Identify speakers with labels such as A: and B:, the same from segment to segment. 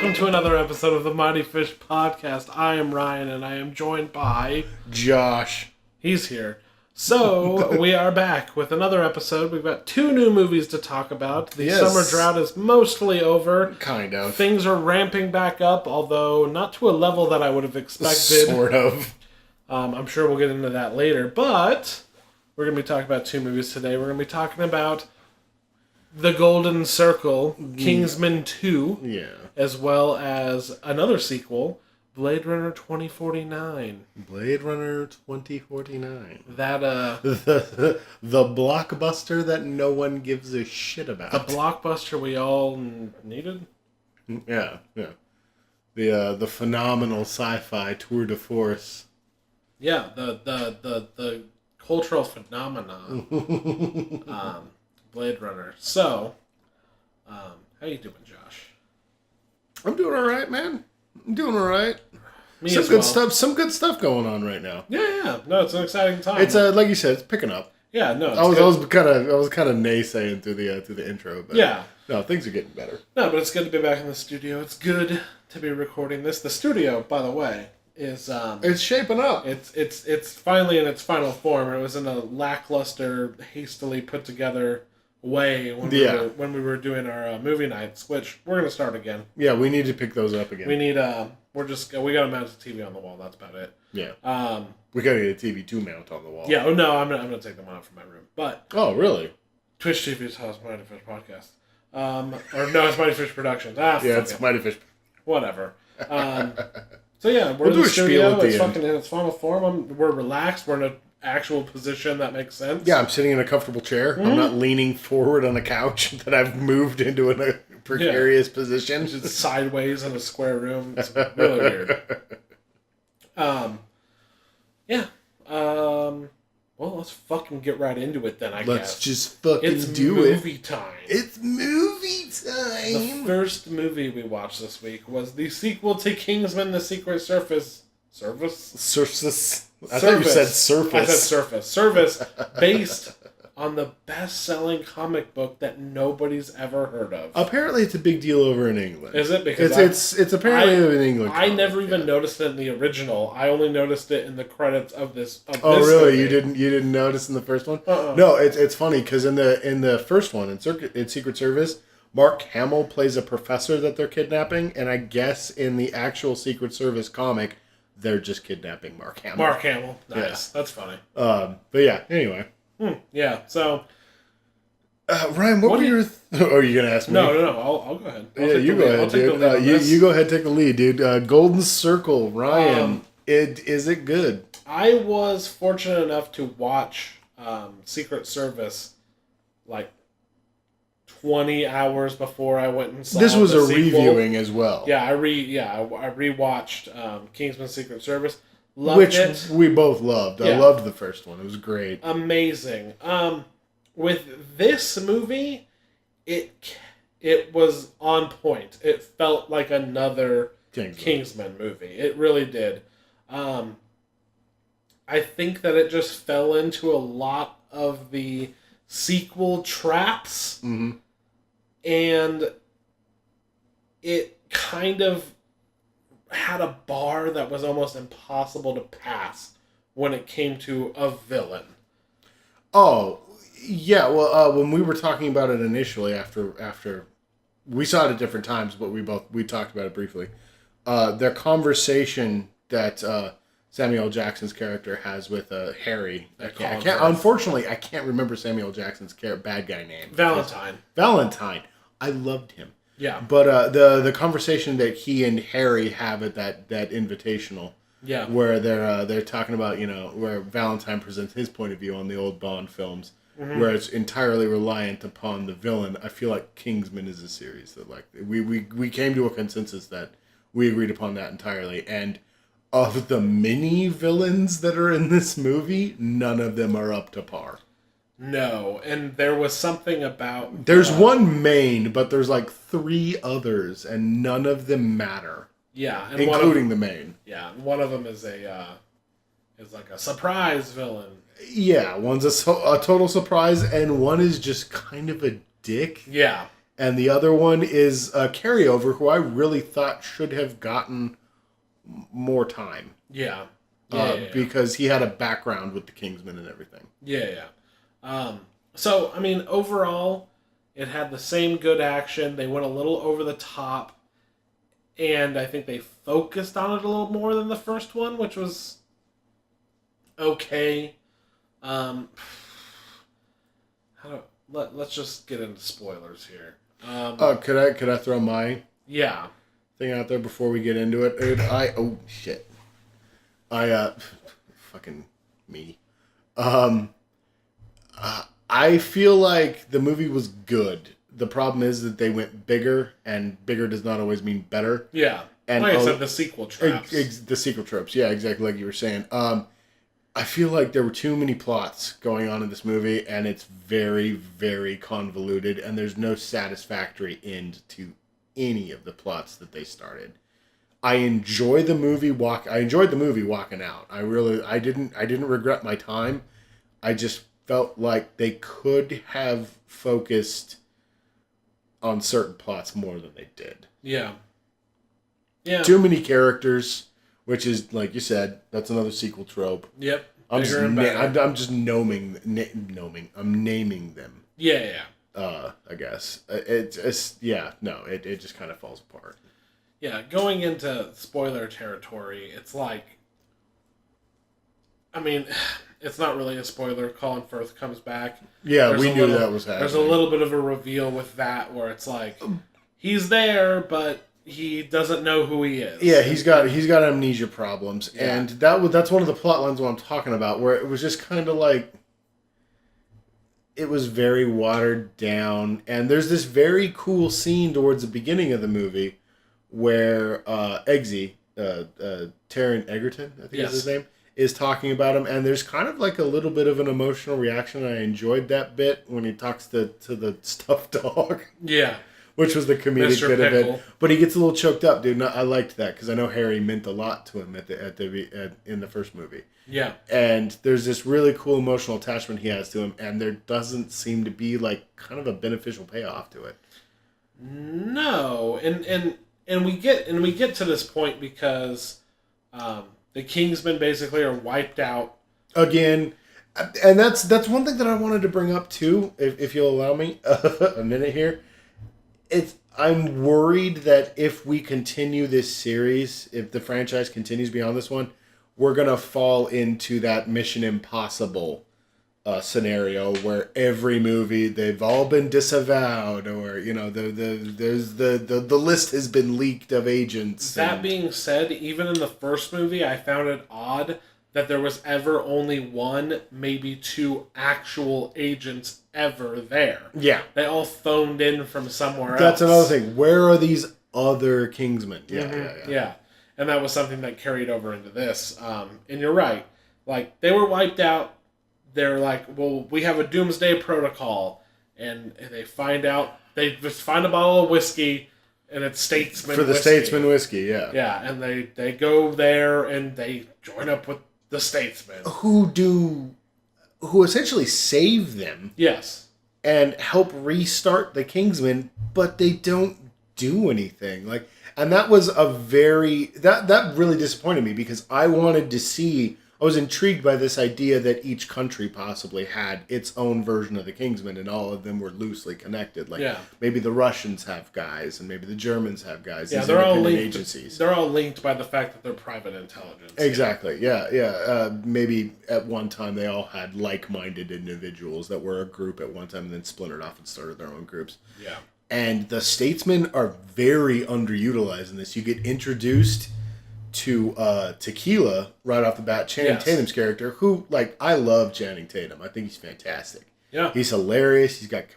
A: welcome to another episode of the Mighty Fish Podcast. I am Ryan, and I am joined by...
B: Josh.
A: He's here. So, we are back with another episode. We've got 2 new movies to talk about. The summer drought is mostly over.
B: Kind of.
A: Things are ramping back up, although not to a level that I would have expected.
B: Sort of.
A: I'm sure we'll get into that later, but we're going to be talking about 2 movies today. We're going to be talking about The Golden Circle, Kingsman 2, as well as another sequel, Blade Runner 2049.
B: Blade Runner 2049.
A: That,
B: The blockbuster that no one gives a shit about.
A: the blockbuster we all needed?
B: Yeah. The phenomenal sci-fi tour de force.
A: Yeah, the cultural phenomenon. Blade Runner. So, how you doing, Josh?
B: I'm doing all right, man. I'm doing all right. Some good stuff going on right now.
A: Yeah. No, it's an exciting time.
B: It's like you said, it's picking up.
A: Yeah, no.
B: I was kind of naysaying through the intro, but
A: yeah,
B: no, things are getting better.
A: No, but it's good to be back in the studio. It's good to be recording this. The studio, by the way, is
B: it's shaping up.
A: It's finally in its final form. It was in a lackluster, hastily put together way when we were doing our movie nights, which we're gonna start again.
B: Yeah, we need to pick those up again.
A: We need we gotta mount a TV on the wall. That's about it.
B: Yeah. We gotta get a TV to mount on the wall.
A: Yeah. Oh no, I'm gonna take them out from my room. But
B: really?
A: Twitch TV's house Mighty Fish Podcast. Or no, it's Mighty Fish Productions.
B: It's Mighty Fish.
A: Whatever. So yeah, we'll
B: do a spiel at the
A: it's
B: end.
A: fucking in its final form. We're relaxed. We're in an actual position that makes sense.
B: Yeah, I'm sitting in a comfortable chair. I'm not leaning forward on a couch that I've moved into a precarious position.
A: Just sideways in a square room. It's really weird. Well, let's fucking get right into it then, I guess.
B: Let's just fucking
A: it's
B: do it.
A: Movie time.
B: It's movie time.
A: The first movie we watched this week was the sequel to Kingsman: The Secret Service.
B: Surface. I thought you said surface.
A: I said surface. Service, based on the best-selling comic book that nobody's ever heard of.
B: Apparently, it's a big deal over in England.
A: Is it? Because
B: it's apparently in England.
A: I never even noticed it in the original. I only noticed it in the credits of this.
B: Oh, really?
A: Movie.
B: You didn't notice in the first one?
A: Uh-uh.
B: No, it's funny because in the first one in Secret Service, Mark Hamill plays a professor that they're kidnapping, and I guess in the actual Secret Service comic, they're just kidnapping Mark Hamill.
A: Mark Hamill, nice.
B: Yeah.
A: That's funny.
B: But yeah, anyway.
A: Yeah. So,
B: Ryan, what were your? Oh, are you gonna ask me?
A: No. I'll go ahead.
B: You go ahead, dude. You go ahead, take the lead, dude. Golden Circle, Ryan. Is it good?
A: I was fortunate enough to watch Secret Service like 20 hours before I went and saw
B: this was
A: the
B: a
A: sequel.
B: reviewing as well.
A: Yeah, I rewatched Kingsman: Secret Service. Loved it.
B: We both loved.
A: Yeah.
B: I loved the first one. It was great.
A: Amazing. With this movie, it was on point. It felt like another Kingsman movie. It really did. I think that it just fell into a lot of the sequel traps.
B: Mm-hmm.
A: And it kind of had a bar that was almost impossible to pass when it came to a villain.
B: Oh, yeah. Well, when we were talking about it initially, after we saw it at different times, but we talked about it briefly. Their conversation that Samuel Jackson's character has with Harry. Unfortunately, I can't remember Samuel Jackson's bad guy name. Valentine. I loved him.
A: Yeah.
B: But the conversation that he and Harry have at that invitational, where they're talking about, where Valentine presents his point of view on the old Bond films, where it's entirely reliant upon the villain. I feel like Kingsman is a series that we came to a consensus that we agreed upon that entirely. And of the many villains that are in this movie, none of them are up to par.
A: No, and there was something about...
B: There's one main, but there's like 3 others, and none of them matter.
A: Yeah. And
B: including the main.
A: Yeah, one of them is like a surprise villain.
B: Yeah, one's a total surprise, and one is just kind of a dick.
A: Yeah.
B: and the other one is a carryover who I really thought should have gotten more time.
A: Yeah.
B: Because he had a background with the Kingsman and everything.
A: Yeah. So, I mean, overall, it had the same good action. They went a little over the top, and I think they focused on it a little more than the first one, which was okay. Let's just get into spoilers here.
B: Could I throw my thing out there before we get into it? Dude, fucking me. I feel like the movie was good. The problem is that they went bigger, and bigger does not always mean better.
A: Yeah.
B: And
A: like I said, the sequel tropes.
B: The sequel tropes, yeah, exactly like you were saying. I feel like there were too many plots going on in this movie, and it's very, very convoluted, and there's no satisfactory end to any of the plots that they started. I enjoyed the movie walking out. I didn't regret my time. I just felt like they could have focused on certain plots more than they did.
A: Yeah.
B: Too many characters, which is, like you said, that's another sequel trope.
A: Yep.
B: I'm just naming them.
A: Yeah.
B: I guess it just kind of falls apart.
A: Yeah, going into spoiler territory, it's like, I mean, it's not really a spoiler. Colin Firth comes back.
B: Yeah, we knew that was happening.
A: There's a little bit of a reveal with that where it's like, he's there, but he doesn't know who he is.
B: Yeah, he's got amnesia problems, and that's one of the plot lines what I'm talking about, where it was just kind of like, it was very watered down, and there's this very cool scene towards the beginning of the movie where Eggsy, Taron Egerton, I think is his name, is talking about him, and there's kind of like a little bit of an emotional reaction. I enjoyed that bit when he talks to the stuffed dog.
A: Yeah.
B: Which was the comedic
A: Mr.
B: bit
A: Pickle.
B: of it. But he gets a little choked up, dude. And I liked that because I know Harry meant a lot to him in the first movie.
A: Yeah.
B: And there's this really cool emotional attachment he has to him, and there doesn't seem to be like kind of a beneficial payoff to it.
A: No, and we get to this point because the Kingsmen basically are wiped out
B: again. And that's one thing that I wanted to bring up too, if you'll allow me a minute here. I'm worried that if we continue this series, if the franchise continues beyond this one, we're gonna fall into that Mission Impossible scenario where every movie they've all been disavowed, or the list has been leaked of agents.
A: That being said, even in the first movie, I found it odd that there was ever only one, maybe two actual agents ever there.
B: Yeah.
A: They all phoned in from somewhere else.
B: That's another thing. Where are these other Kingsmen?
A: Yeah. And that was something that carried over into this. And you're right. Like, they were wiped out. They're like, well, we have a doomsday protocol. And they find out, they just find a bottle of whiskey, and it's Statesman
B: whiskey. For the Statesman whiskey, yeah.
A: Yeah, and they go there, and they join up with the Statesmen.
B: Who essentially save them.
A: Yes.
B: And help restart the Kingsmen, but they don't do anything. Like, and that was that really disappointed me because I was intrigued by this idea that each country possibly had its own version of the Kingsmen, and all of them were loosely connected. Like, maybe the Russians have guys, and maybe the Germans have guys.
A: Yeah, they're all linked. Agencies. They're all linked by the fact that they're private intelligence.
B: Exactly. Yeah. Maybe at one time they all had like-minded individuals that were a group at one time, and then splintered off and started their own groups.
A: Yeah.
B: And the Statesmen are very underutilized in this. You get introduced to Tequila right off the bat, Channing Tatum's character, who, like, I love Channing Tatum. I think he's fantastic.
A: Yeah,
B: he's hilarious. He's got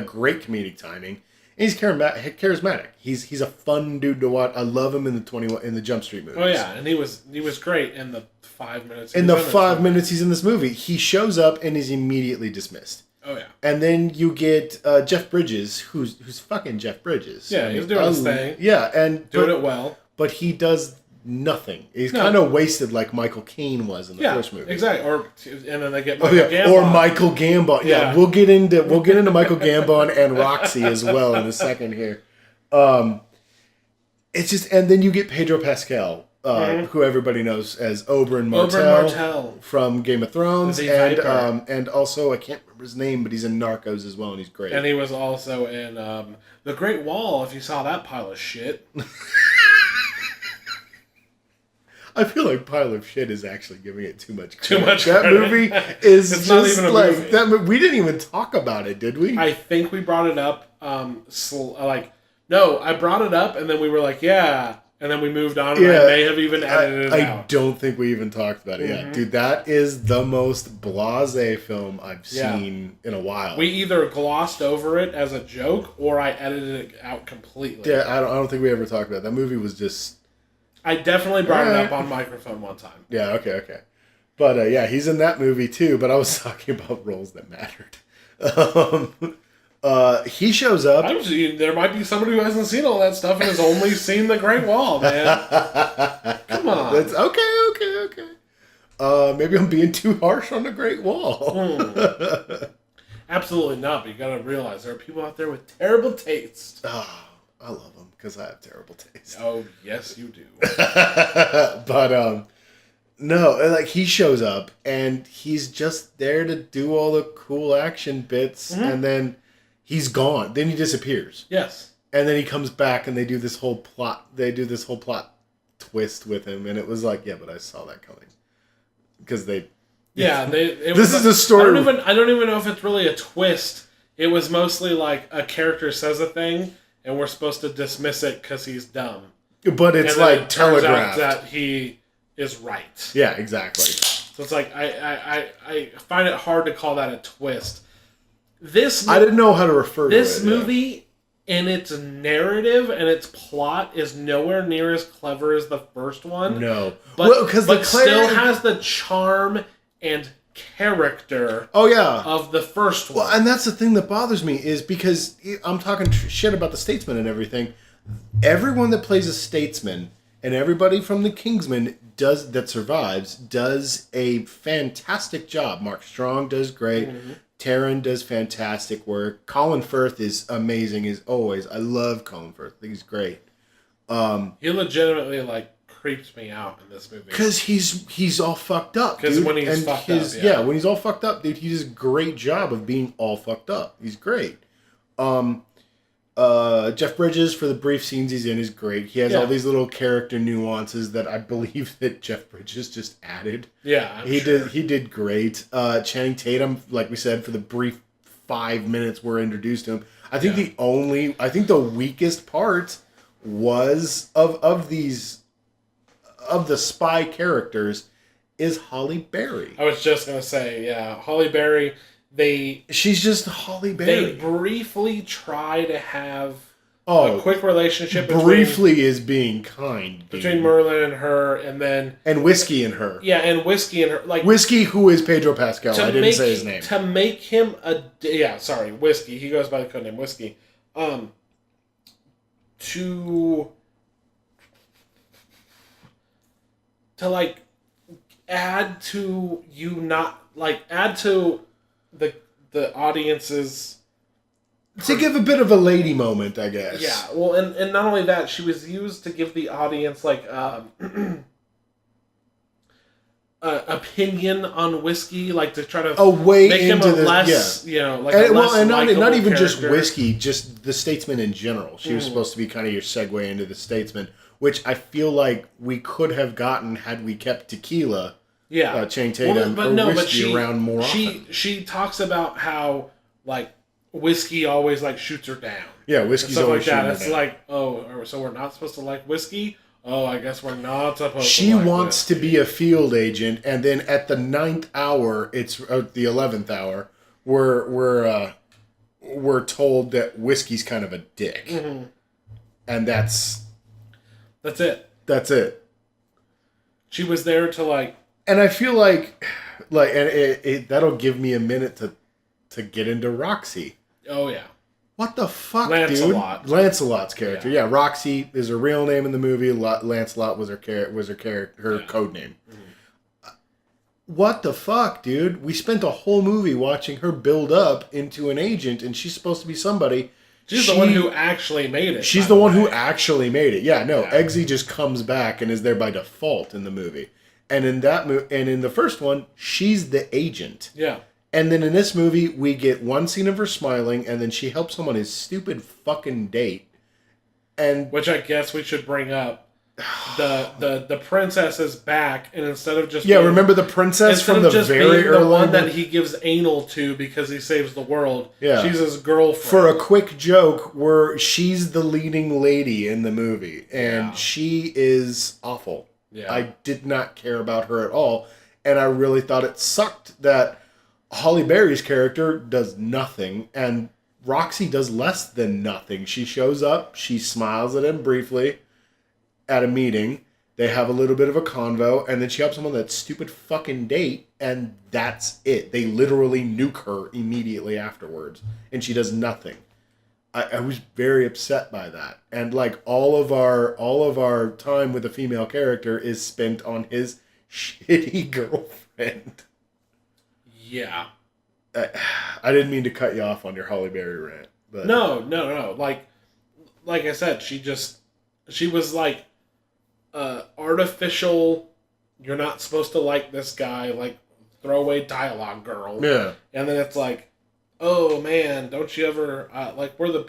B: great comedic timing, and he's charismatic. He's a fun dude to watch. I love him in the Jump Street movies.
A: Oh yeah, and he was great in the 5 minutes.
B: In the 5 minutes he's in this movie, he shows up and is immediately dismissed.
A: Oh yeah,
B: and then you get Jeff Bridges, who's fucking Jeff Bridges.
A: Yeah, he's doing his thing.
B: Yeah, and
A: doing it well.
B: But he does nothing. He's kind of wasted like Michael Caine was in the first movie.
A: Exactly. And then they get Michael Gambon.
B: Or Michael Gambon. Yeah, we'll get into Michael Gambon and Roxy as well in a second here. It's just, and then you get Pedro Pascal, who everybody knows as Oberyn Martell from Game of Thrones, and also I can't remember his name, but he's in Narcos as well, and he's great.
A: And he was also in The Great Wall. If you saw that pile of shit.
B: I feel like pile of shit is actually giving it too much credit.
A: Too much
B: that
A: credit.
B: Movie is
A: it's
B: just
A: not even a
B: like
A: movie.
B: that. We didn't even talk about it, did we?
A: I think we brought it up. No, I brought it up, and then we were like, yeah, and then we moved on. And I may have even edited it out.
B: I don't think we even talked about it yet, dude. That is the most blasé film I've seen in a while.
A: We either glossed over it as a joke, or I edited it out completely.
B: Yeah, I don't think we ever talked about it. That movie was just.
A: I definitely brought it up on microphone one time.
B: Yeah, okay. But yeah, he's in that movie too, but I was talking about roles that mattered. He shows up.
A: There might be somebody who hasn't seen all that stuff and has only seen The Great Wall, man. Come on.
B: That's okay. Maybe I'm being too harsh on The Great Wall.
A: Absolutely not, but you gotta realize there are people out there with terrible taste.
B: Oh, I love them because I have terrible taste.
A: Oh, yes, you do.
B: But, no, like, he shows up, and he's just there to do all the cool action bits, and then he's gone. Then he disappears.
A: Yes.
B: And then he comes back, and they do this whole plot twist with him, and it was like, yeah, but I saw that coming. Because they...
A: Yeah,
B: this is a story...
A: I don't even know if it's really a twist. It was mostly like a character says a thing, and we're supposed to dismiss it because he's dumb.
B: But it's like telegraphed.
A: Turns out that he is right.
B: Yeah, exactly.
A: So it's like, I find it hard to call that a twist.
B: I didn't know how to refer to it.
A: This movie, in its narrative and its plot, is nowhere near as clever as the first one.
B: No.
A: But still has the charm and character of the first one.
B: Well, and that's the thing that bothers me is because I'm talking shit about the Statesman and everything. Everyone that plays a statesman and everybody from the Kingsman that survives does a fantastic job. Mark Strong does great. Taron does fantastic work. Colin Firth is amazing as always. I love Colin Firth. I think he's great.
A: He legitimately creeps me out in this movie
B: because he's all fucked up.
A: Because when he's fucked up,
B: when he's all fucked up, dude, he does a great job of being all fucked up. He's great. Jeff Bridges, for the brief scenes he's in, is great. He has all these little character nuances that I believe that Jeff Bridges just added.
A: Yeah,
B: he did great. Channing Tatum, like we said, for the brief 5 minutes we're introduced to him. I think the weakest part was of the spy characters is Halle Berry.
A: I was just gonna say, Halle Berry.
B: She's just Halle Berry.
A: They briefly try to have a quick relationship.
B: Briefly is being kind.
A: Between Merlin and her, and
B: Whiskey and her.
A: Yeah, and Whiskey and her.
B: Whiskey, who is Pedro Pascal. I didn't say his name.
A: To make him Whiskey. He goes by the codename Whiskey. To add to the audience's...
B: To give a bit of a lady moment, I guess.
A: Yeah, well, and not only that, she was used to give the audience, opinion on Whiskey, to try to make him less,
B: not even
A: character.
B: Just Whiskey, just the Statesman in general. She was supposed to be kind of your segue into the Statesman, which I feel like we could have gotten had we kept Tequila...
A: Yeah,
B: Channing Tatum Whiskey around more often.
A: She talks about how Whiskey always shoots her down.
B: Yeah, Whiskey's always shooting her
A: down. So we're not supposed to like Whiskey? Oh, I guess we're not supposed to.
B: She wants to be a field agent, and then at the 9th hour, it's the 11th hour, we're told that Whiskey's kind of a dick, and that's
A: it.
B: That's it.
A: She was there to
B: And I feel like that'll give me a minute to get into Roxy.
A: Oh, yeah.
B: What the fuck,
A: Lancelot.
B: dude? Lancelot's character. Yeah. Roxy is her real name in the movie. Lancelot was her code name. Mm-hmm. What the fuck, dude? We spent a whole movie watching her build up into an agent, and she's supposed to be somebody.
A: She's the one who actually made it.
B: She's the one who actually made it. Yeah, no. Eggsy just comes back and is there by default in the movie. And in in the first one, she's the agent.
A: Yeah.
B: And then in this movie, we get one scene of her smiling, and then she helps him on his stupid fucking date. And
A: which I guess we should bring up. The princess is back, and instead of just
B: remember the princess from the very early
A: one that he gives anal to because he saves the world.
B: Yeah,
A: she's his girlfriend.
B: For a quick joke, where she's the leading lady in the movie, and she is awful. Yeah, I did not care about her at all, and I really thought it sucked that Halle Berry's character does nothing, and Roxy does less than nothing. She shows up, she smiles at him briefly. At a meeting, they have a little bit of a convo, and then she helps him on that stupid fucking date, and that's it. They literally nuke her immediately afterwards, and she does nothing. I was very upset by that, and like all of our time with the female character is spent on his shitty girlfriend.
A: Yeah,
B: I didn't mean to cut you off on your Halle Berry rant, but
A: no. Like I said, she was like. Artificial, you're not supposed to like this guy, like throwaway dialogue girl.
B: Yeah.
A: And then it's like, oh man, don't you ever like we're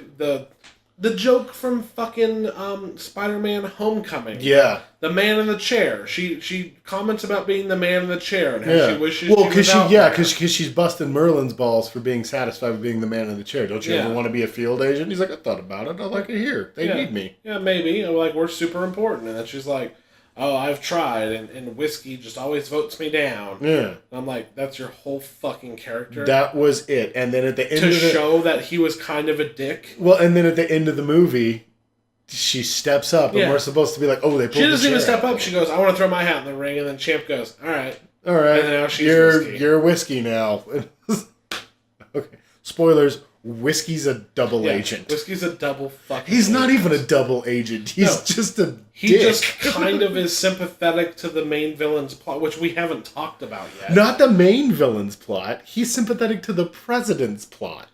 A: the joke from fucking Spider-Man Homecoming.
B: Yeah.
A: The man in the chair. She comments about being the man in the chair and how she wishes
B: because she's busting Merlin's balls for being satisfied with being the man in the chair. Don't you ever want to be a field agent? He's like, I thought about it. I like it here. They need me.
A: Yeah, maybe. Like, we're super important. And then she's like, oh, I've tried, and whiskey just always votes me down.
B: Yeah.
A: And I'm like, that's your whole fucking character?
B: That was it. And then at the end
A: to show that he was kind of a dick?
B: Well, and then at the end of the movie, she steps up, and we're supposed to be like, oh, they pulled the chair.
A: She doesn't even step up. She goes, I want to throw my hat in the ring, and then Champ goes, all right.
B: All right.
A: And now she's whiskey.
B: You're whiskey now. Okay. Spoilers. Whiskey's a double agent.
A: Whiskey's a double fucking
B: He's not even a double agent. He's just a dick.
A: Just kind of is sympathetic to the main villain's plot, which we haven't talked about yet.
B: Not the main villain's plot. He's sympathetic to the president's plot.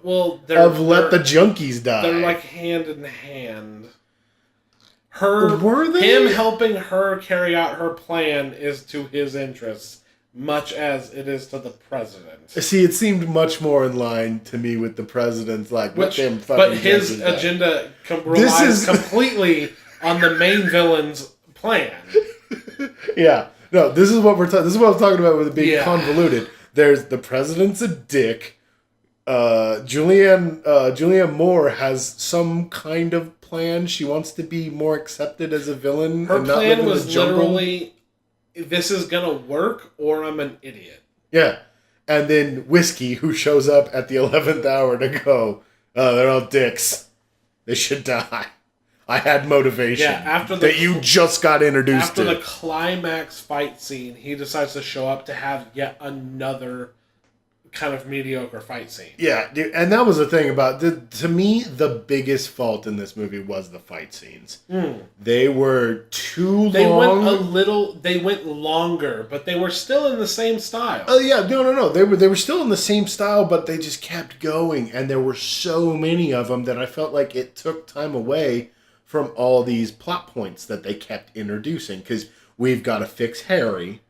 A: Well,
B: let the junkies die.
A: They're like hand in hand.
B: Were they?
A: Him helping her carry out her plan is to his interests, much as it is to the president.
B: See, it seemed much more in line to me with the president's, like, but
A: his agenda relies completely on the main villain's plan.
B: Yeah. No, this is what this is what I'm talking about with it being convoluted. There's the president's a dick. Julianne Moore has some kind of plan. She wants to be more accepted as a villain.
A: Her plan was literally, this is gonna work or I'm an idiot.
B: Yeah. And then Whiskey, who shows up at the 11th hour to go, oh, they're all dicks. They should die. I had motivation that you just got introduced to.
A: After the climax fight scene, he decides to show up to have yet another kind of mediocre fight scene.
B: Yeah, dude, and that was the thing about to me, the biggest fault in this movie was the fight scenes. They were too long.
A: They went longer, but they were still in the same style.
B: Oh yeah, no. They were still in the same style, but they just kept going, and there were so many of them that I felt like it took time away from all these plot points that they kept introducing. Because we've got to fix Harry.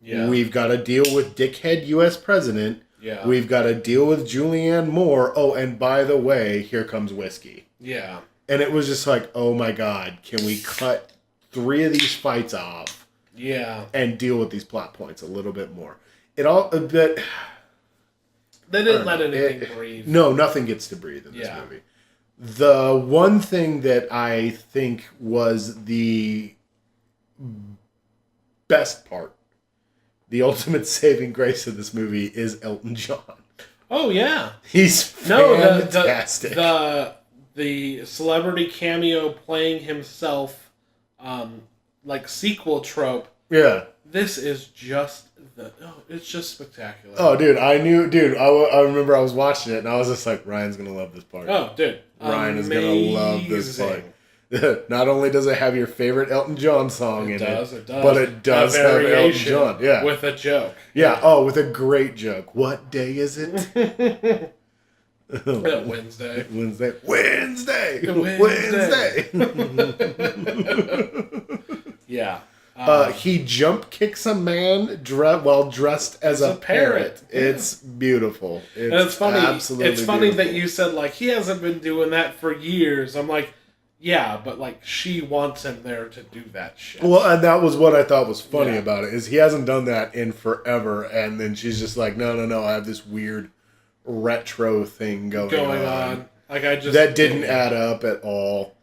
B: Yeah. We've got to deal with dickhead U.S. president.
A: Yeah.
B: We've got to deal with Julianne Moore. Oh, and by the way, here comes Whiskey.
A: Yeah.
B: And it was just like, oh my God, can we cut 3 of these fights off?
A: Yeah.
B: And deal with these plot points a little bit more. They
A: didn't let anything breathe.
B: No, nothing gets to breathe in this movie. The one thing that I think was the best part, the ultimate saving grace of this movie, is Elton John.
A: Oh yeah,
B: he's fantastic.
A: The celebrity cameo playing himself, like sequel trope,
B: Yeah.
A: This is just it's just spectacular.
B: Oh, dude, I remember I was watching it and I was just like, Ryan's gonna love this part.
A: Oh, dude,
B: Ryan is gonna love this part. Not only does it have your favorite Elton John song in it, but it does have Elton John. Yeah,
A: with a joke.
B: Yeah. Oh, with a great joke. What day is it?
A: Wednesday. Yeah.
B: He jump kicks a man while dressed as a parrot. Yeah. It's beautiful.
A: It's funny. It's funny that you said like he hasn't been doing that for years. I'm like, yeah, but like she wants him there to do that shit.
B: Well, and that was what I thought was funny about it is he hasn't done that in forever, and then she's just like, no, I have this weird retro thing going on.
A: Like
B: that didn't add up at all.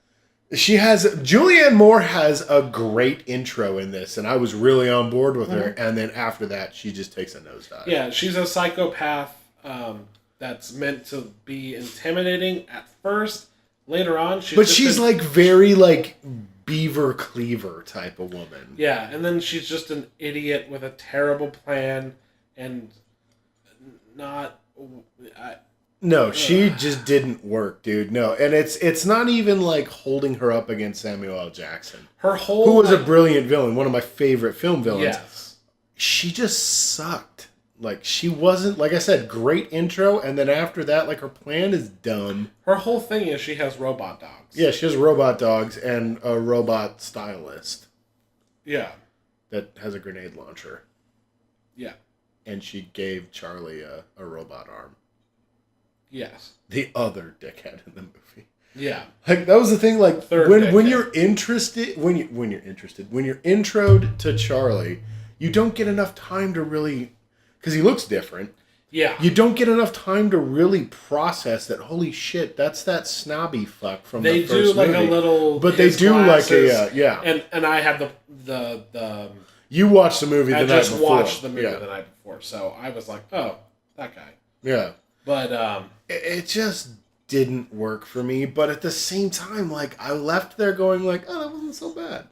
B: Julianne Moore has a great intro in this, and I was really on board with her. And then after that, she just takes a nosedive.
A: Yeah, she's a psychopath that's meant to be intimidating at first. Later on, she's like
B: very like Beaver Cleaver type of woman.
A: Yeah, and then she's just an idiot with a terrible plan and not.
B: No, she just didn't work, dude. No, and it's not even like holding her up against Samuel L. Jackson, who was a brilliant villain, one of my favorite film villains. Yes, she just sucked. Like she wasn't, like I said, great intro, and then after that, like her plan is dumb.
A: Her whole thing is she has robot dogs.
B: Yeah, she has robot dogs and a robot stylist.
A: Yeah,
B: that has a grenade launcher.
A: Yeah.
B: And she gave Charlie a robot arm.
A: Yes.
B: The other dickhead in the movie.
A: Yeah.
B: Like that was the thing. Like when you're interested, when you're introed to Charlie, you don't get enough time to really, because he looks different.
A: Yeah.
B: You don't get enough time to really process that. Holy shit, that's that snobby fuck from the first movie. They do like a little, but they do glasses, like a yeah.
A: And I had the.
B: You watched the movie the night before. I just
A: watched the movie the night before, so I was like, oh, that guy.
B: Yeah.
A: But
B: it just didn't work for me. But at the same time, like I left there going like, oh, that wasn't so bad.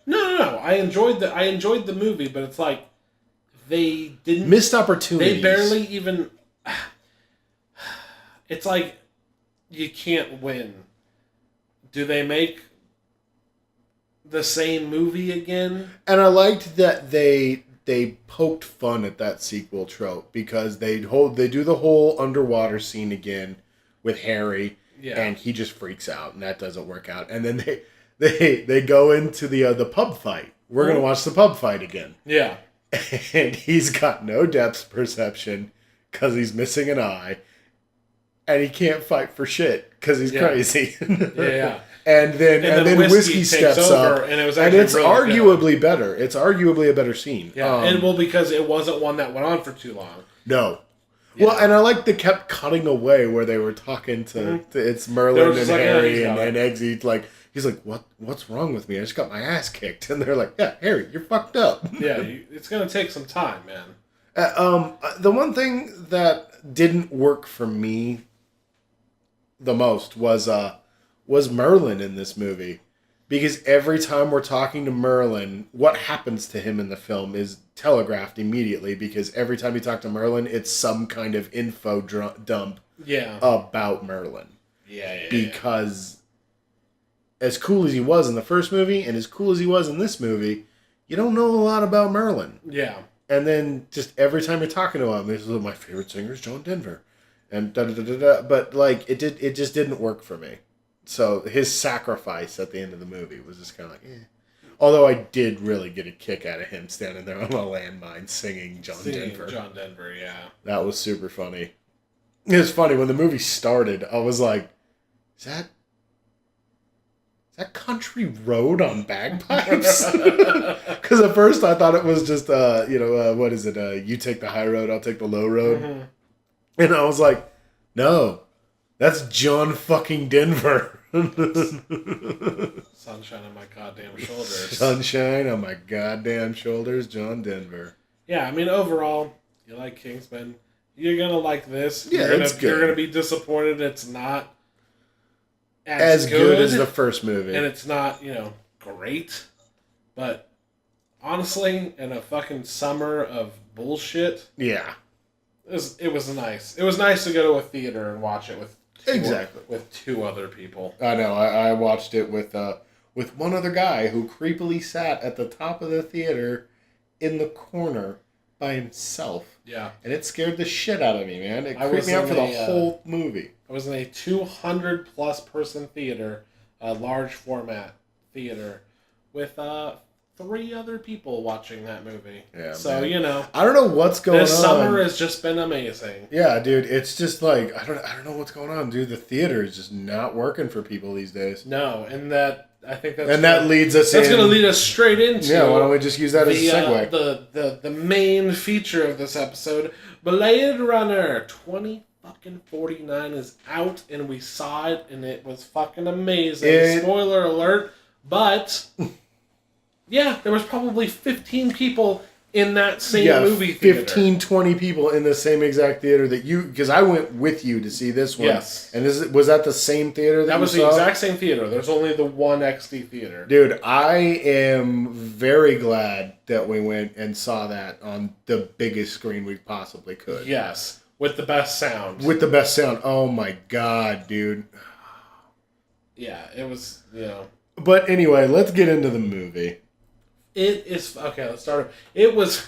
A: No. I enjoyed the movie, but it's like they didn't
B: missed opportunities.
A: They barely even. It's like you can't win. Do they make the same movie again?
B: And I liked that they poked fun at that sequel trope because they do the whole underwater scene again with Harry, and he just freaks out, and that doesn't work out. And then they go into the pub fight. We're gonna watch the pub fight again.
A: Yeah,
B: and he's got no depth perception because he's missing an eye, and he can't fight for shit because he's crazy.
A: Yeah.
B: And then whiskey steps up, and it's really arguably better. It's arguably a better scene.
A: Yeah, because it wasn't one that went on for too long.
B: No. Yeah. Well, and I like they kept cutting away where they were talking to it's Merlin and Harry and Eggsy. Like he's like, what's wrong with me? I just got my ass kicked, and they're like, yeah, Harry, you're fucked up.
A: Yeah, it's gonna take some time, man.
B: The one thing that didn't work for me the most was Merlin in this movie. Because every time we're talking to Merlin, what happens to him in the film is telegraphed immediately, because every time you talk to Merlin, it's some kind of info dump about Merlin.
A: Yeah.
B: Because as cool as he was in the first movie, and as cool as he was in this movie, you don't know a lot about Merlin.
A: Yeah.
B: And then just every time you're talking to him, this is my favorite singer is John Denver. And da-da-da-da-da. But like, it just didn't work for me. So his sacrifice at the end of the movie was just kind of like, eh. Although I did really get a kick out of him standing there on a landmine singing John Denver.
A: John Denver, yeah.
B: That was super funny. It was funny, when the movie started, I was like, is that Country Road on bagpipes? Because at first I thought it was just, what is it? You take the high road, I'll take the low road. Mm-hmm. And I was like, no. That's John fucking Denver.
A: Sunshine on my goddamn shoulders.
B: Sunshine on my goddamn shoulders, John Denver.
A: Yeah, I mean, overall, you like Kingsman. You're going to like this.
B: Yeah, it's good.
A: You're going to be disappointed it's not
B: as good as the first movie.
A: And it's not, great. But honestly, in a fucking summer of bullshit.
B: Yeah.
A: It was nice. It was nice to go to a theater and watch it with two other people.
B: I know. I watched it with one other guy who creepily sat at the top of the theater in the corner by himself.
A: Yeah.
B: And it scared the shit out of me, man. It creeped me out for the whole movie.
A: I was in a 200-plus person theater, a large format theater, with 3 other people watching that movie.
B: Yeah,
A: so,
B: man. I don't know what's going on.
A: This summer has just been amazing.
B: Yeah, dude. It's just like, I don't know what's going on, dude. The theater is just not working for people these days.
A: No, and that... I think that's
B: that leads us.
A: That's going to lead us straight into.
B: Yeah, why don't we just use that as a
A: segue? The main feature of this episode, Blade Runner 2049 is out, and we saw it, and it was fucking amazing. Spoiler alert, but yeah, there was probably 15 people in that same movie theater.
B: 15, 20 people in the same exact theater that you... Because I went with you to see this one.
A: Yes.
B: And was that the same theater that
A: was
B: you saw?
A: The exact same theater. There's only the one XD theater.
B: Dude, I am very glad that we went and saw that on the biggest screen we possibly could.
A: Yes. With the best sound.
B: Oh my god, dude.
A: Yeah, it was,
B: But anyway, let's get into the movie.
A: It is... Okay, let's start. It was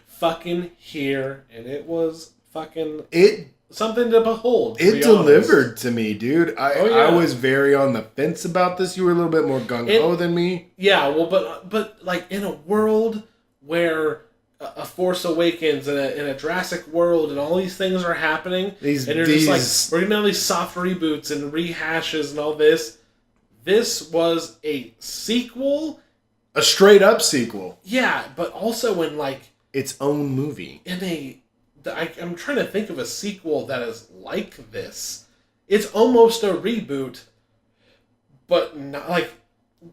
A: fucking here, and it was fucking... something to behold.
B: It delivered to me, dude. I was very on the fence about this. You were a little bit more gung-ho than me.
A: Yeah, well, but like, in a world where a Force Awakens and a Jurassic World and all these things are happening, and you're just like, we're gonna have these soft reboots and rehashes and all this. This was a sequel...
B: A straight-up sequel.
A: Yeah, but also in, like...
B: its own movie.
A: I'm trying to think of a sequel that is like this. It's almost a reboot, but not, like...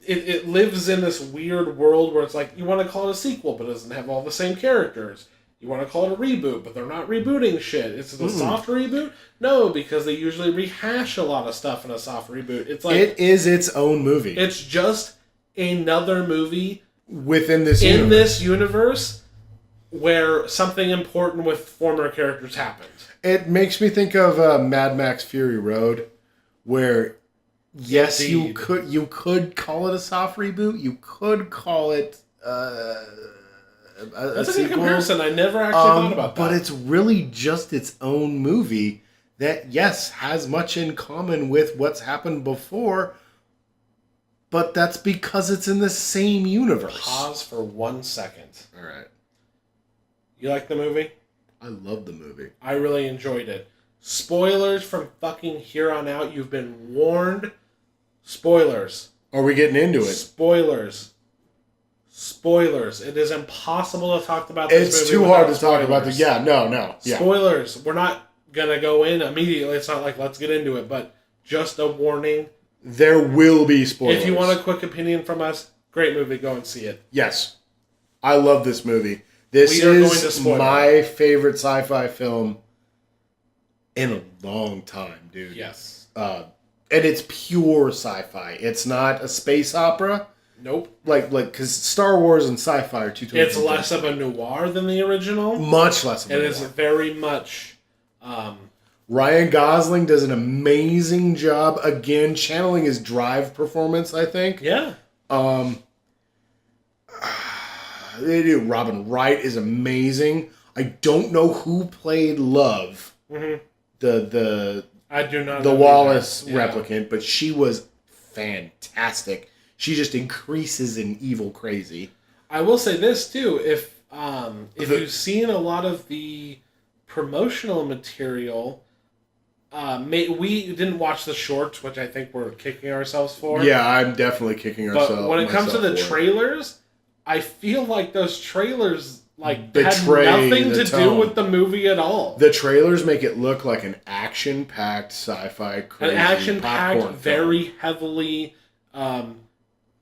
A: It lives in this weird world where it's like, you want to call it a sequel, but it doesn't have all the same characters. You want to call it a reboot, but they're not rebooting shit. It's a soft reboot? No, because they usually rehash a lot of stuff in a soft reboot. It's like... It
B: is its own movie.
A: It's just... another movie
B: within this
A: universe where something important with former characters happened.
B: It makes me think of Mad Max Fury Road, where yes, you could call it a soft reboot. You could call it
A: that's a good comparison. I never actually thought about that.
B: But it's really just its own movie that, yes, has much in common with what's happened before. But that's because it's in the same universe.
A: Pause for 1 second.
B: All right.
A: You like the movie?
B: I love the movie.
A: I really enjoyed it. Spoilers from fucking here on out. You've been warned. Spoilers.
B: Are we getting into it?
A: Spoilers. It is impossible to talk about this movie.
B: It's too hard to talk about this. Yeah, no. Yeah.
A: Spoilers. We're not going to go in immediately. It's not like, let's get into it. But just a warning.
B: There will be spoilers.
A: If you want a quick opinion from us, great movie. Go and see it.
B: Yes. I love this movie. This is my favorite sci-fi film in a long time, dude.
A: Yes.
B: And it's pure sci-fi. It's not a space opera.
A: Nope.
B: Like, because Star Wars and sci-fi are two totally
A: different. It's less of a noir than the original.
B: Much less of a noir.
A: It is very much...
B: Ryan Gosling does an amazing job, again, channeling his Drive performance, I think.
A: Yeah.
B: Robin Wright is amazing. I don't know who played Love.
A: Mm-hmm.
B: I
A: do not
B: the Wallace replicant, but she was fantastic. She just increases in evil crazy.
A: I will say this too, if you've seen a lot of the promotional material, we didn't watch the shorts, which I think we're kicking ourselves for.
B: Yeah, I'm definitely kicking ourselves.
A: But when it comes to the trailers, I feel like those trailers had nothing to do with the movie at all.
B: The trailers make it look like an action-packed sci-fi crazy
A: an action-packed, very heavily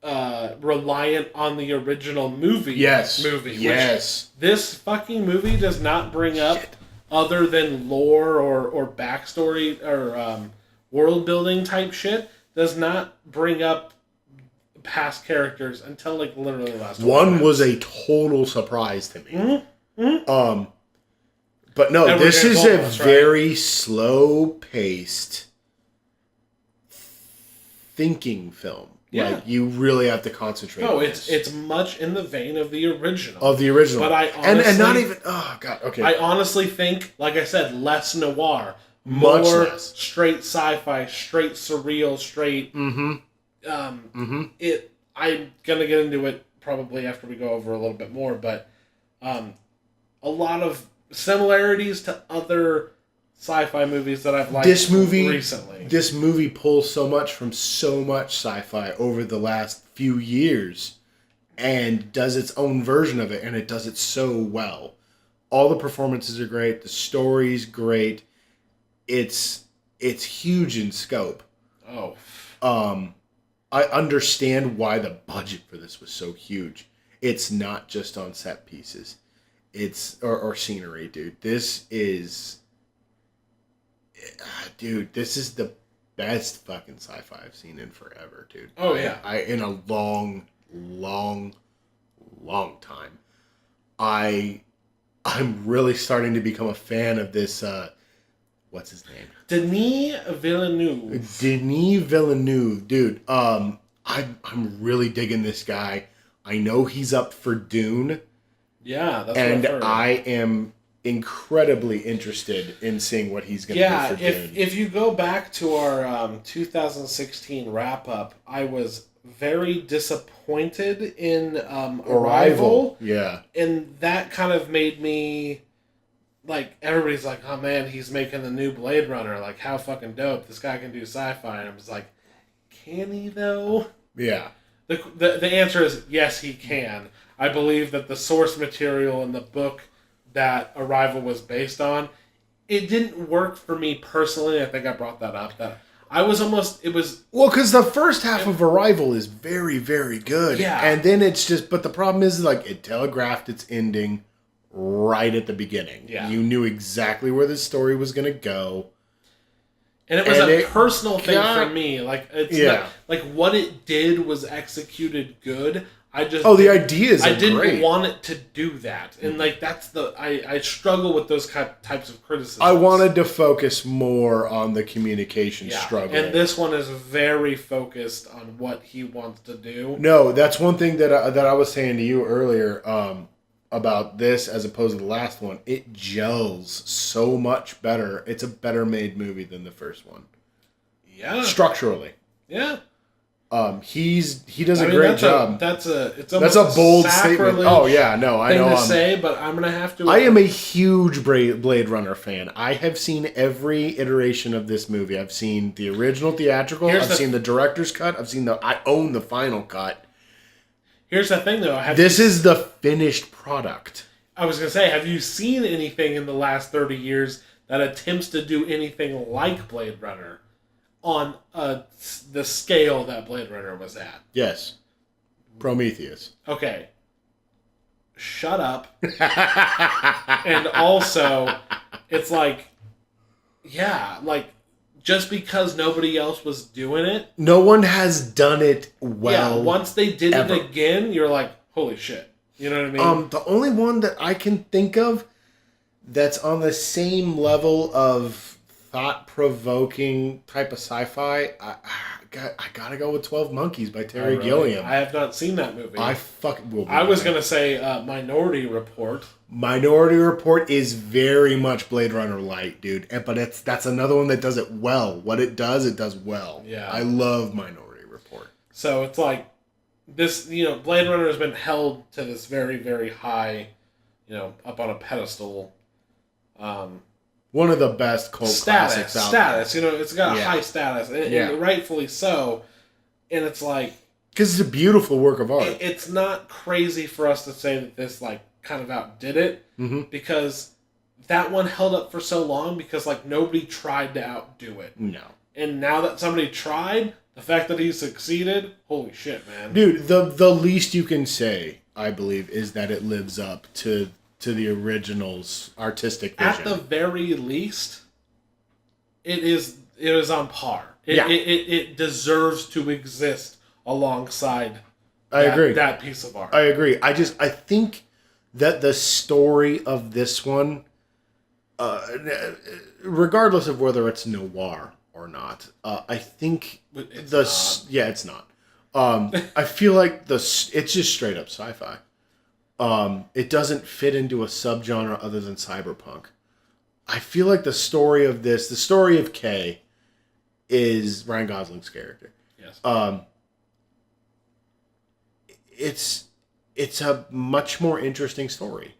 A: reliant on the original movie.
B: Yes.
A: This fucking movie does not bring up other than lore or backstory or world building type shit. Does not bring up past characters until like literally the last
B: 1
A: minutes.
B: was a total surprise to me.
A: Mm-hmm. Mm-hmm.
B: But no, this is a very slow-paced thinking film.
A: Yeah.
B: Like, you really have to concentrate on this.
A: It's much in the vein of the original.
B: But
A: I honestly...
B: And not even... Oh, God, okay.
A: I honestly think, like I said, less noir.
B: Much
A: more
B: less.
A: Straight sci-fi, straight surreal, straight...
B: Mm-hmm.
A: I'm going to get into it probably after we go over a little bit more, but a lot of similarities to other sci-fi movies that I've liked recently.
B: This movie pulls so much from so much sci-fi over the last few years and does its own version of it, and it does it so well. All the performances are great. The story's great. It's huge in scope.
A: Oh.
B: I understand why the budget for this was so huge. It's not just on set pieces. Or scenery, dude. This is the best fucking sci-fi I've seen in forever, dude.
A: Oh, yeah.
B: In a long, long, long time. I'm really starting to become a fan of this, what's his name?
A: Denis Villeneuve.
B: Denis Villeneuve, dude. I'm really digging this guy. I know he's up for Dune.
A: Yeah, that's
B: and
A: what I've heard.
B: I am incredibly interested in seeing what he's going to do for Dune.
A: If you go back to our 2016 wrap-up, I was very disappointed in Arrival.
B: Yeah.
A: And that kind of made me... Like, everybody's like, oh man, he's making the new Blade Runner. Like, how fucking dope. This guy can do sci-fi. And I was like, can he, though?
B: Yeah.
A: The answer is yes, he can. I believe that the source material in the book that Arrival was based on, it didn't work for me personally. I think I brought that up. That I was almost... It was...
B: Well, because the first half of Arrival is very, very good.
A: Yeah.
B: And then it's just... But the problem is, like, it telegraphed its ending right at the beginning.
A: Yeah.
B: You knew exactly where the story was going to go.
A: And it was a personal thing for me. Like, it's
B: yeah.
A: not, like, what it did was executed good. I just...
B: the ideas are
A: I didn't
B: great.
A: want it to do that. And, like, that's the... I struggle with those types of criticisms.
B: I wanted to focus more on the communication struggle.
A: And this one is very focused on what he wants to do.
B: No, that's one thing that I was saying to you earlier about this as opposed to the last one. It gels so much better. It's a better made movie than the first one.
A: Yeah.
B: Structurally.
A: Yeah.
B: He does a great job.
A: That's a
B: bold statement. Oh yeah, no, I know.
A: To say, but I'm gonna have to.
B: I am a huge Blade Runner fan. I have seen every iteration of this movie. I've seen the original theatrical. I've seen the director's cut. I own the final cut.
A: Here's the thing, though.
B: This is the finished product.
A: I was gonna say, have you seen anything in the last 30 years that attempts to do anything like Blade Runner? On the scale that Blade Runner was at.
B: Yes. Prometheus.
A: Okay. Shut up. And also, it's like, yeah, like, just because nobody else was doing it.
B: No one has done it well.
A: Yeah, once they did it again, you're like, holy shit. You know what I mean?
B: The only one that I can think of that's on the same level of thought-provoking type of sci-fi, I gotta go with 12 Monkeys by Terry Gilliam.
A: I have not seen that movie.
B: I
A: was gonna say Minority Report.
B: Minority Report is very much Blade Runner light, dude. But that's another one that does it well. What it does well.
A: Yeah.
B: I love Minority Report.
A: So it's like this, Blade Runner has been held to this very, very high, up on a pedestal.
B: One of the best cult classics out there.
A: It's got a high status, and rightfully so. And it's like...
B: Because it's a beautiful work of art.
A: It's not crazy for us to say that this, like, kind of outdid it, because that one held up for so long because, like, nobody tried to outdo it.
B: No.
A: And now that somebody tried, the fact that he succeeded, holy shit, man.
B: Dude, the least you can say, I believe, is that it lives up to the original's artistic vision.
A: At the very least, it is on par. It deserves to exist alongside
B: I agree.
A: That piece of art.
B: I agree. I think that the story of this one, regardless of whether it's noir or not, I think it's not. I feel like it's just straight up sci-fi. It doesn't fit into a subgenre other than cyberpunk. I feel like the story of Kay, is Ryan Gosling's character.
A: Yes.
B: It's a much more interesting story.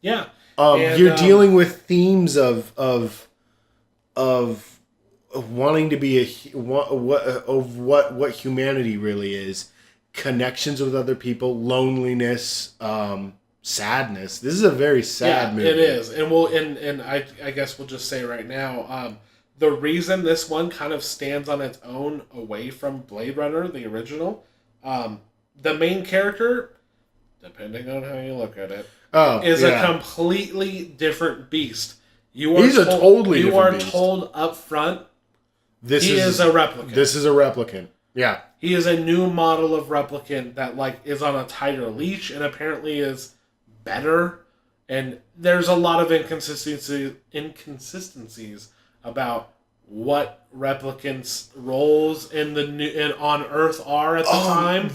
A: Yeah.
B: You're dealing with themes of wanting to be what humanity really is, connections with other people, loneliness, sadness. This is a very sad movie.
A: It is, and I guess we'll just say right now, the reason this one kind of stands on its own away from Blade Runner, the original, the main character, depending on how you look at it, is a completely different beast. You are told up front. He is a replicant.
B: This is a replicant. Yeah.
A: He is a new model of replicant that is on a tighter leash and apparently is better. And there's a lot of inconsistencies about what replicants' roles on Earth are at the time.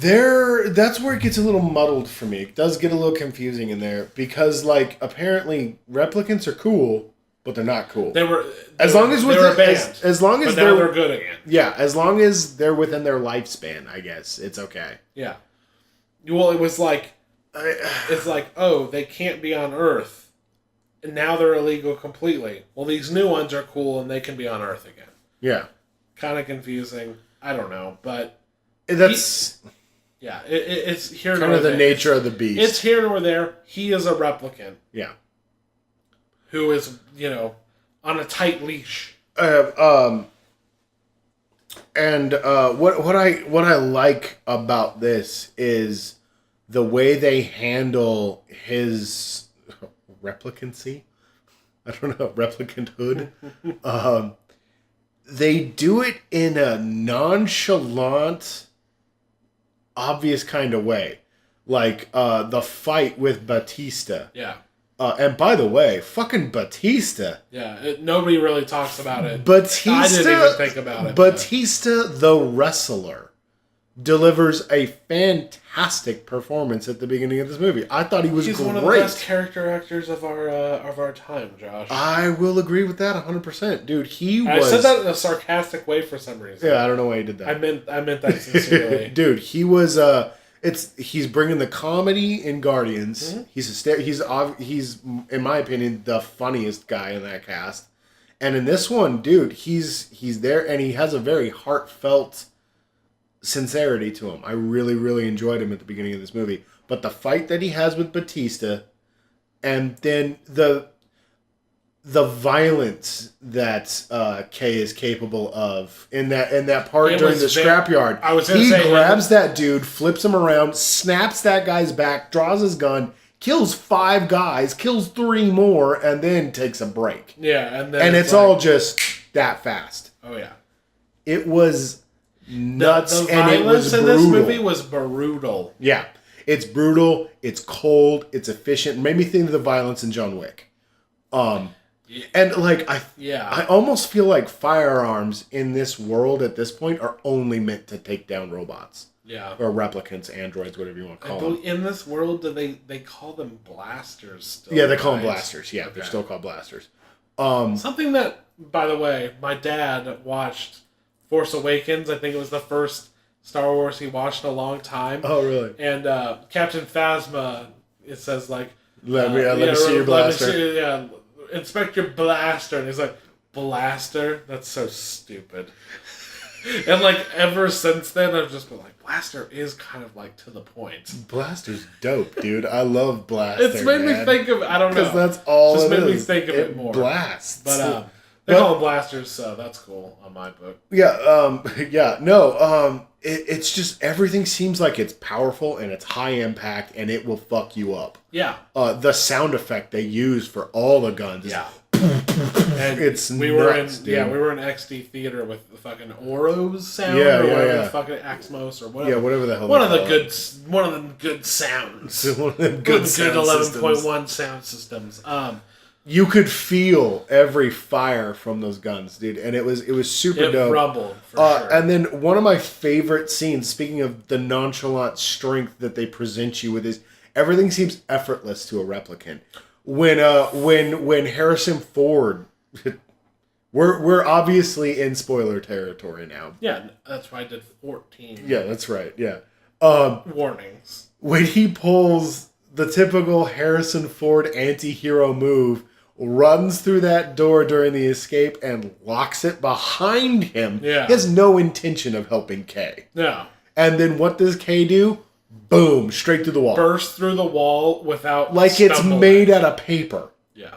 B: That's where it gets a little muddled for me. It does get a little confusing in there because, apparently replicants are cool, but they're not cool.
A: They were
B: banned. As long as
A: they're good again.
B: Yeah, as long as they're within their lifespan, I guess it's okay.
A: Yeah. Well, it was they can't be on Earth. And now they're illegal completely. Well, these new ones are cool and they can be on Earth again.
B: Yeah.
A: Kind of confusing. I don't know, but
B: it's
A: here
B: kind of the nature of the beast.
A: It's here nor there. He is a replicant.
B: Yeah.
A: Who is, on a tight leash.
B: And what I like about this is the way they handle his replicancy. I don't know, replicanthood. They do it in a nonchalant, obvious kind of way. Like the fight with Batista.
A: Yeah.
B: And by the way, fucking Batista.
A: Yeah, nobody really talks about it.
B: Batista,
A: I didn't even think about it.
B: Batista, the wrestler, delivers a fantastic performance at the beginning of this movie. I thought he was great.
A: He's one of the best character actors of our time, Josh.
B: I will agree with that 100%. Dude,
A: I said that in a sarcastic way for some reason.
B: Yeah, I don't know why he did that.
A: I meant that sincerely.
B: Dude, he was... he's bringing the comedy in Guardians. Mm-hmm. He's in my opinion the funniest guy in that cast, and in this one, dude, he's there and he has a very heartfelt sincerity to him. I really, really enjoyed him at the beginning of this movie. But the fight that he has with Batista, and then the violence that Kay is capable of in that part during the scrapyard. He grabs that dude, flips him around, snaps that guy's back, draws his gun, kills 5 guys, kills 3 more, and then takes a break.
A: Yeah, and
B: it's all just that fast.
A: Oh yeah,
B: it was nuts.
A: The violence in this movie was brutal.
B: Yeah, it's brutal. It's cold. It's efficient. It made me think of the violence in John Wick. And I almost feel like firearms in this world at this point are only meant to take down robots.
A: Yeah.
B: Or replicants, androids, whatever you want to call them.
A: In this world, do they call them blasters still?
B: Yeah, they call them blasters. Yeah, okay. They're still called blasters.
A: Something that, by the way, my dad watched Force Awakens. I think it was the first Star Wars he watched in a long time.
B: Oh, really?
A: And Captain Phasma, it says
B: let me see your blaster.
A: Inspect your blaster. And he's like, blaster? That's so stupid. And ever since then, I've just been like, blaster is kind of to the point.
B: Blaster's dope, dude. I love blaster.
A: It's made me think of, I don't know.
B: Because that's all
A: just
B: it
A: made
B: is.
A: me think of it more.
B: Blasts.
A: But they call them blasters, so that's cool on my book.
B: Yeah, it's just everything seems like it's powerful and it's high impact and it will fuck you up.
A: Yeah.
B: The sound effect they use for all the guns is
A: And we were in XD theater with the fucking Oros sound or whatever the fucking Axmos or whatever.
B: Yeah, whatever the hell.
A: One of the good sounds. One of them good 11.1 sound systems.
B: You could feel every fire from those guns, dude, and it was super dope. It
A: rumbled for sure.
B: And then one of my favorite scenes, speaking of the nonchalant strength that they present you with, is everything seems effortless to a replicant. When Harrison Ford, we're obviously in spoiler territory now.
A: Yeah, that's why I did 14.
B: Yeah, that's right. Yeah.
A: Warnings.
B: When he pulls the typical Harrison Ford anti-hero move, runs through that door during the escape and locks it behind him.
A: Yeah.
B: He has no intention of helping Kay.
A: Yeah.
B: And then what does Kay do? Boom, straight through the wall.
A: Burst through the wall without
B: it's made out of paper.
A: Yeah.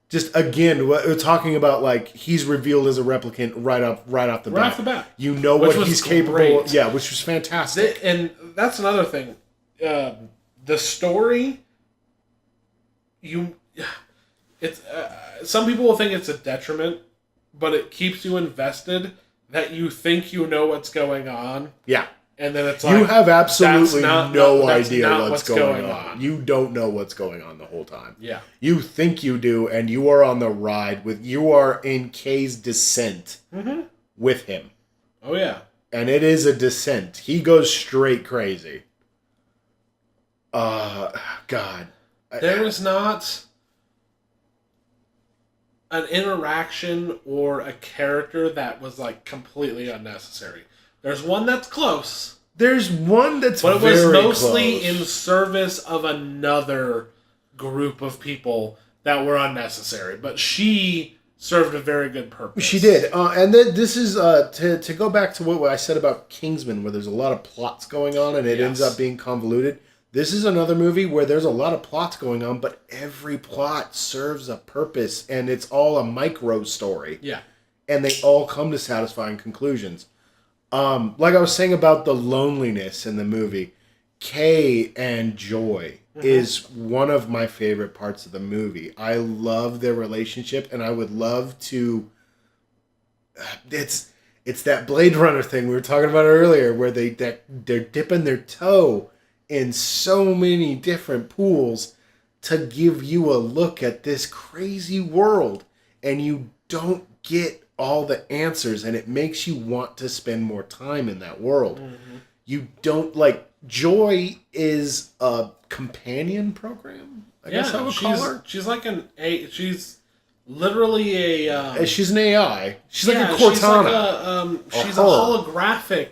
B: Just again, we're talking about like he's revealed as a replicant right off the bat.
A: Right off the bat.
B: You know what he's capable of. Yeah, which was fantastic.
A: And that's another thing. The story, it's some people will think it's a detriment, but it keeps you invested that you think you know what's going on.
B: Yeah.
A: And then it's like...
B: You have absolutely no idea what's going on.
A: on.
B: You don't know what's going on the whole time.
A: Yeah.
B: You think you do, and you are on the ride with... You are in Kay's descent with him.
A: Oh, yeah.
B: And it is a descent. He goes straight crazy. God.
A: There is not an interaction or a character that was, like, completely unnecessary. There's one that's close.
B: There's one that's very
A: close. But it was mostly
B: close.
A: in service of another group of people that were unnecessary. But she served a very good purpose.
B: She did. And then this is, to go back to what I said about Kingsman, where there's a lot of plots going on and it ends up being convoluted. This is another movie where there's a lot of plots going on, but every plot serves a purpose, and it's all a micro story.
A: Yeah.
B: And they all come to satisfying conclusions. Like I was saying about the loneliness in the movie, Kay and Joy is one of my favorite parts of the movie. I love their relationship, and I would love to... It's that Blade Runner thing we were talking about earlier, where they're dipping their toe in so many different pools to give you a look at this crazy world, and you don't get all the answers, and it makes you want to spend more time in that world. You don't like... Joy is a companion program, I guess I would call her.
A: She's like she's literally a
B: she's an AI. She's like a Cortana.
A: She's a holographic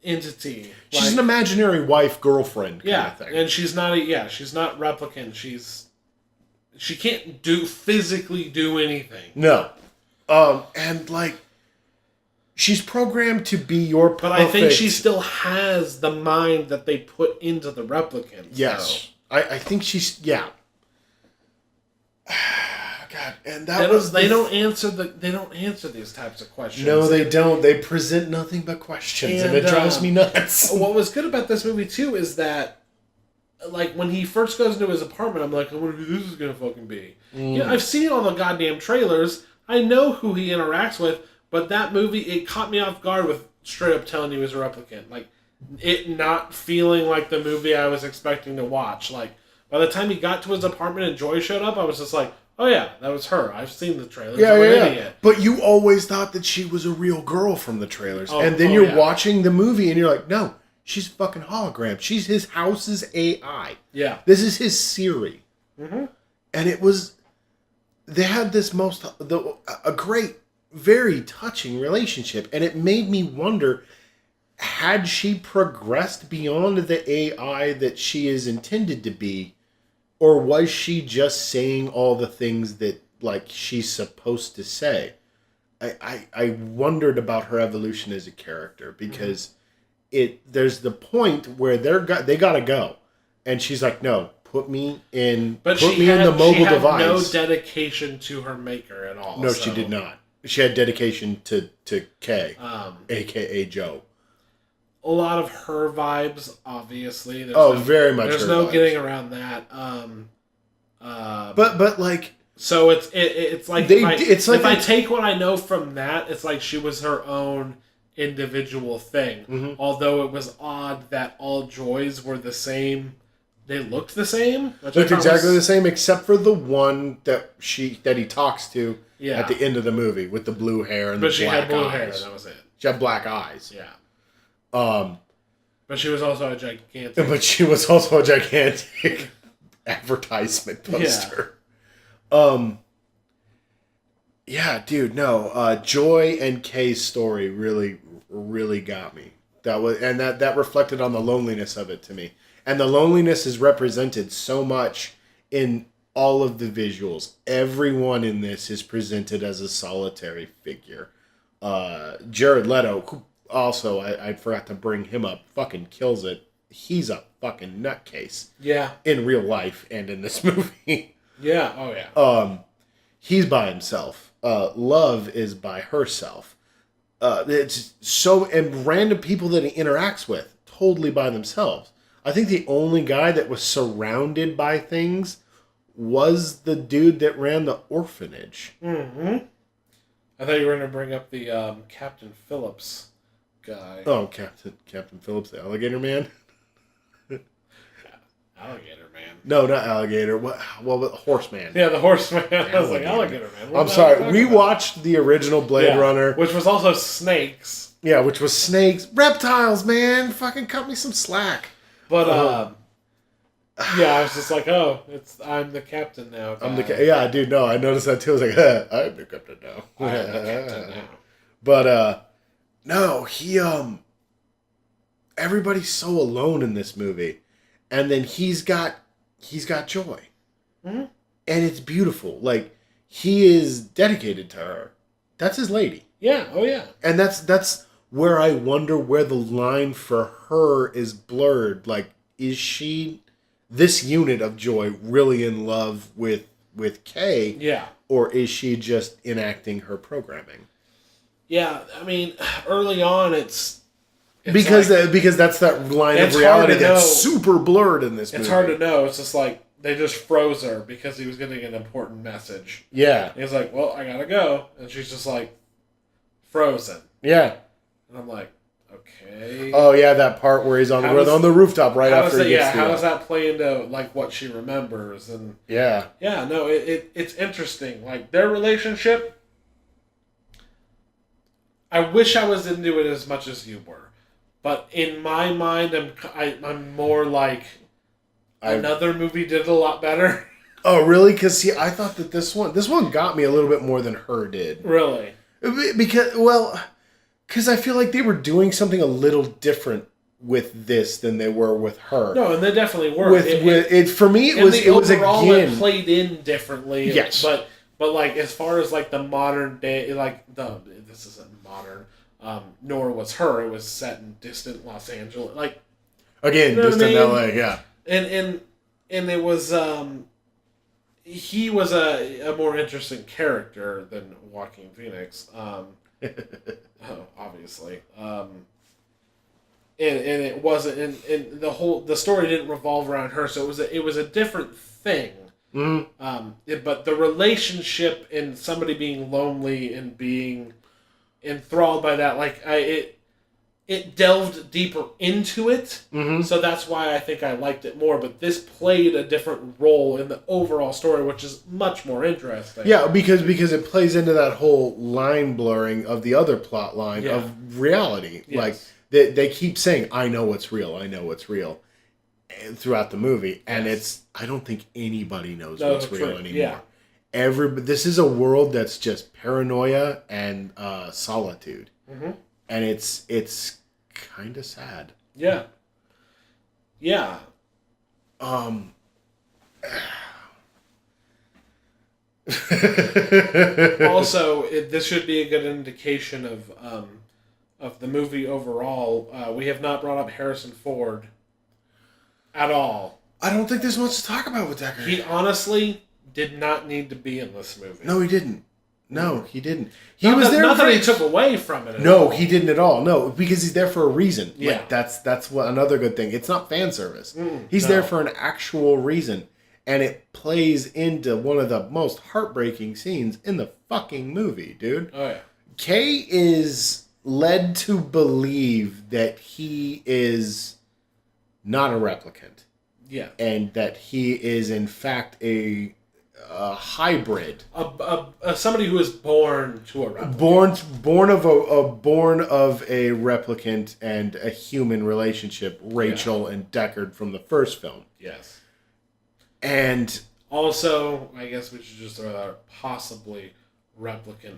A: entity.
B: She's an imaginary wife girlfriend kind of thing.
A: And she's not she's not replicant. She can't physically do anything.
B: No. And like she's programmed to be your perfect... But
A: I think she still has the mind that they put into the replicant.
B: Yes. So. I think she's... Yeah. God, and they don't answer these types of questions. No, they don't. They present nothing but questions, and it drives me nuts.
A: What was good about this movie, too, is that like, when he first goes into his apartment, I'm like, I wonder who this is going to fucking be. You know, I've seen all the goddamn trailers. I know who he interacts with, but that movie, it caught me off guard with straight up telling you he was a replicant. Like, it not feeling like the movie I was expecting to watch. Like, by the time he got to his apartment and Joy showed up, I was just like, oh yeah, that was her. I've seen the trailers.
B: Yeah. But you always thought that she was a real girl from the trailers. And then you're watching the movie and you're like, no, she's a fucking hologram. She's his house's AI.
A: Yeah.
B: This is his Siri. And it was... They had this a great, very touching relationship. And it made me wonder, had she progressed beyond the AI that she is intended to be? Or was she just saying all the things that, like, she's supposed to say? I wondered about her evolution as a character, because there's the point where they gotta go. And she's like, no, put me in the mobile device.
A: She had no dedication to her maker at all.
B: No, she did not. She had dedication to Kay, a.k.a. Joe.
A: A lot of her vibes, obviously.
B: Very much.
A: There's
B: her
A: no
B: vibes.
A: getting around that.
B: But like,
A: So it's like if I take what I know from that, it's like she was her own individual thing. Mm-hmm. Although it was odd that all Joys were the same. They looked the same.
B: Looked exactly the same, except for the one that he talks to at the end of the movie with the blue hair and the black eyes. But she had blue hair. That was it. She had black eyes.
A: Yeah. But she was also a gigantic.
B: Advertisement poster. Yeah. Yeah, dude. No. Joy and Kay's story really, really got me. That reflected on the loneliness of it to me. And the loneliness is represented so much in all of the visuals. Everyone in this is presented as a solitary figure. Jared Leto, who also, I forgot to bring him up, fucking kills it. He's a fucking nutcase.
A: Yeah.
B: In real life and in this movie.
A: Yeah, oh yeah.
B: He's by himself. Love is by herself. It's so... And random people that he interacts with, totally by themselves. I think the only guy that was surrounded by things was the dude that ran the orphanage.
A: Mm-hmm. I thought you were going to bring up the Captain Phillips guy.
B: Oh, Captain Phillips, the alligator man?
A: Alligator man.
B: No, not alligator. Well, horseman.
A: Yeah, the horseman. I was like, alligator man.
B: I'm sorry. We watched the original Blade Runner.
A: Which was also snakes.
B: Yeah, which was snakes. Reptiles, man. Fucking cut me some slack.
A: But, I was just like, I'm the captain now.
B: Yeah, dude, no, I noticed that too. I was like, I'm the captain now.
A: I'm the captain now.
B: But, no, everybody's so alone in this movie. And then he's got Joy. Mm-hmm. And it's beautiful. Like, he is dedicated to her. That's his lady.
A: Yeah, oh yeah.
B: And that's where I wonder where the line for her is blurred. Like, is she, this unit of Joy, really in love with Kay?
A: Yeah.
B: Or is she just enacting her programming?
A: Yeah, I mean, early on it's
B: because that's that line of reality that's super blurred in this movie.
A: It's hard to know. It's just like they just froze her because he was getting an important message.
B: Yeah.
A: And he's like, well, I gotta go. And she's just like, frozen.
B: Yeah.
A: And I'm like, okay.
B: Oh, yeah, that part where he's on the rooftop right after he gets
A: how does that play into, like, what she remembers? And
B: yeah.
A: Yeah, no, it's interesting. Like, their relationship, I wish I was into it as much as you were. But in my mind, I'm more like, another movie did a lot better.
B: Oh, really? Because, see, I thought that this one got me a little bit more than her did.
A: Really?
B: Because I feel like they were doing something a little different with this than they were with her.
A: No, and they definitely were.
B: For me, it was again...
A: It played in differently.
B: Yes.
A: But like, as far as, like, the modern day, like, this isn't modern, nor was her. It was set in distant Los Angeles. Like,
B: again, distant LA, yeah.
A: And it was, he was a more interesting character than Joaquin Phoenix. Obviously. And it wasn't, and the story didn't revolve around her, so it was a different thing. Mm-hmm. But the relationship and somebody being lonely and being enthralled by that, like, it delved deeper into it, mm-hmm. So that's why I think I liked it more. But this played a different role in the overall story, which is much more interesting.
B: Yeah, because it plays into that whole line blurring of the other plot line of reality. Yes. Like, they keep saying, I know what's real, throughout the movie. And I don't think anybody knows what's real anymore. Yeah. This is a world that's just paranoia and solitude. Mm-hmm. And it's kind of sad.
A: Yeah. Yeah. Also, this should be a good indication of the movie overall. We have not brought up Harrison Ford at all.
B: I don't think there's much to talk about with that guy.
A: He honestly did not need to be in this movie.
B: No, he didn't. No, he didn't.
A: He was there. Not that he took away from it.
B: No, he didn't at all. No, because he's there for a reason. Yeah, like, that's what another good thing. It's not fan service. He's there for an actual reason, And it plays into one of the most heartbreaking scenes in the fucking movie, dude.
A: Oh, yeah.
B: Kay is led to believe that he is not a replicant.
A: Yeah.
B: And that he is, in fact, a hybrid.
A: Somebody who is born to a replicant.
B: Born of a replicant and a human relationship, Rachel and Deckard from the first film.
A: Yes.
B: And
A: also, I guess we should just throw out possibly replicant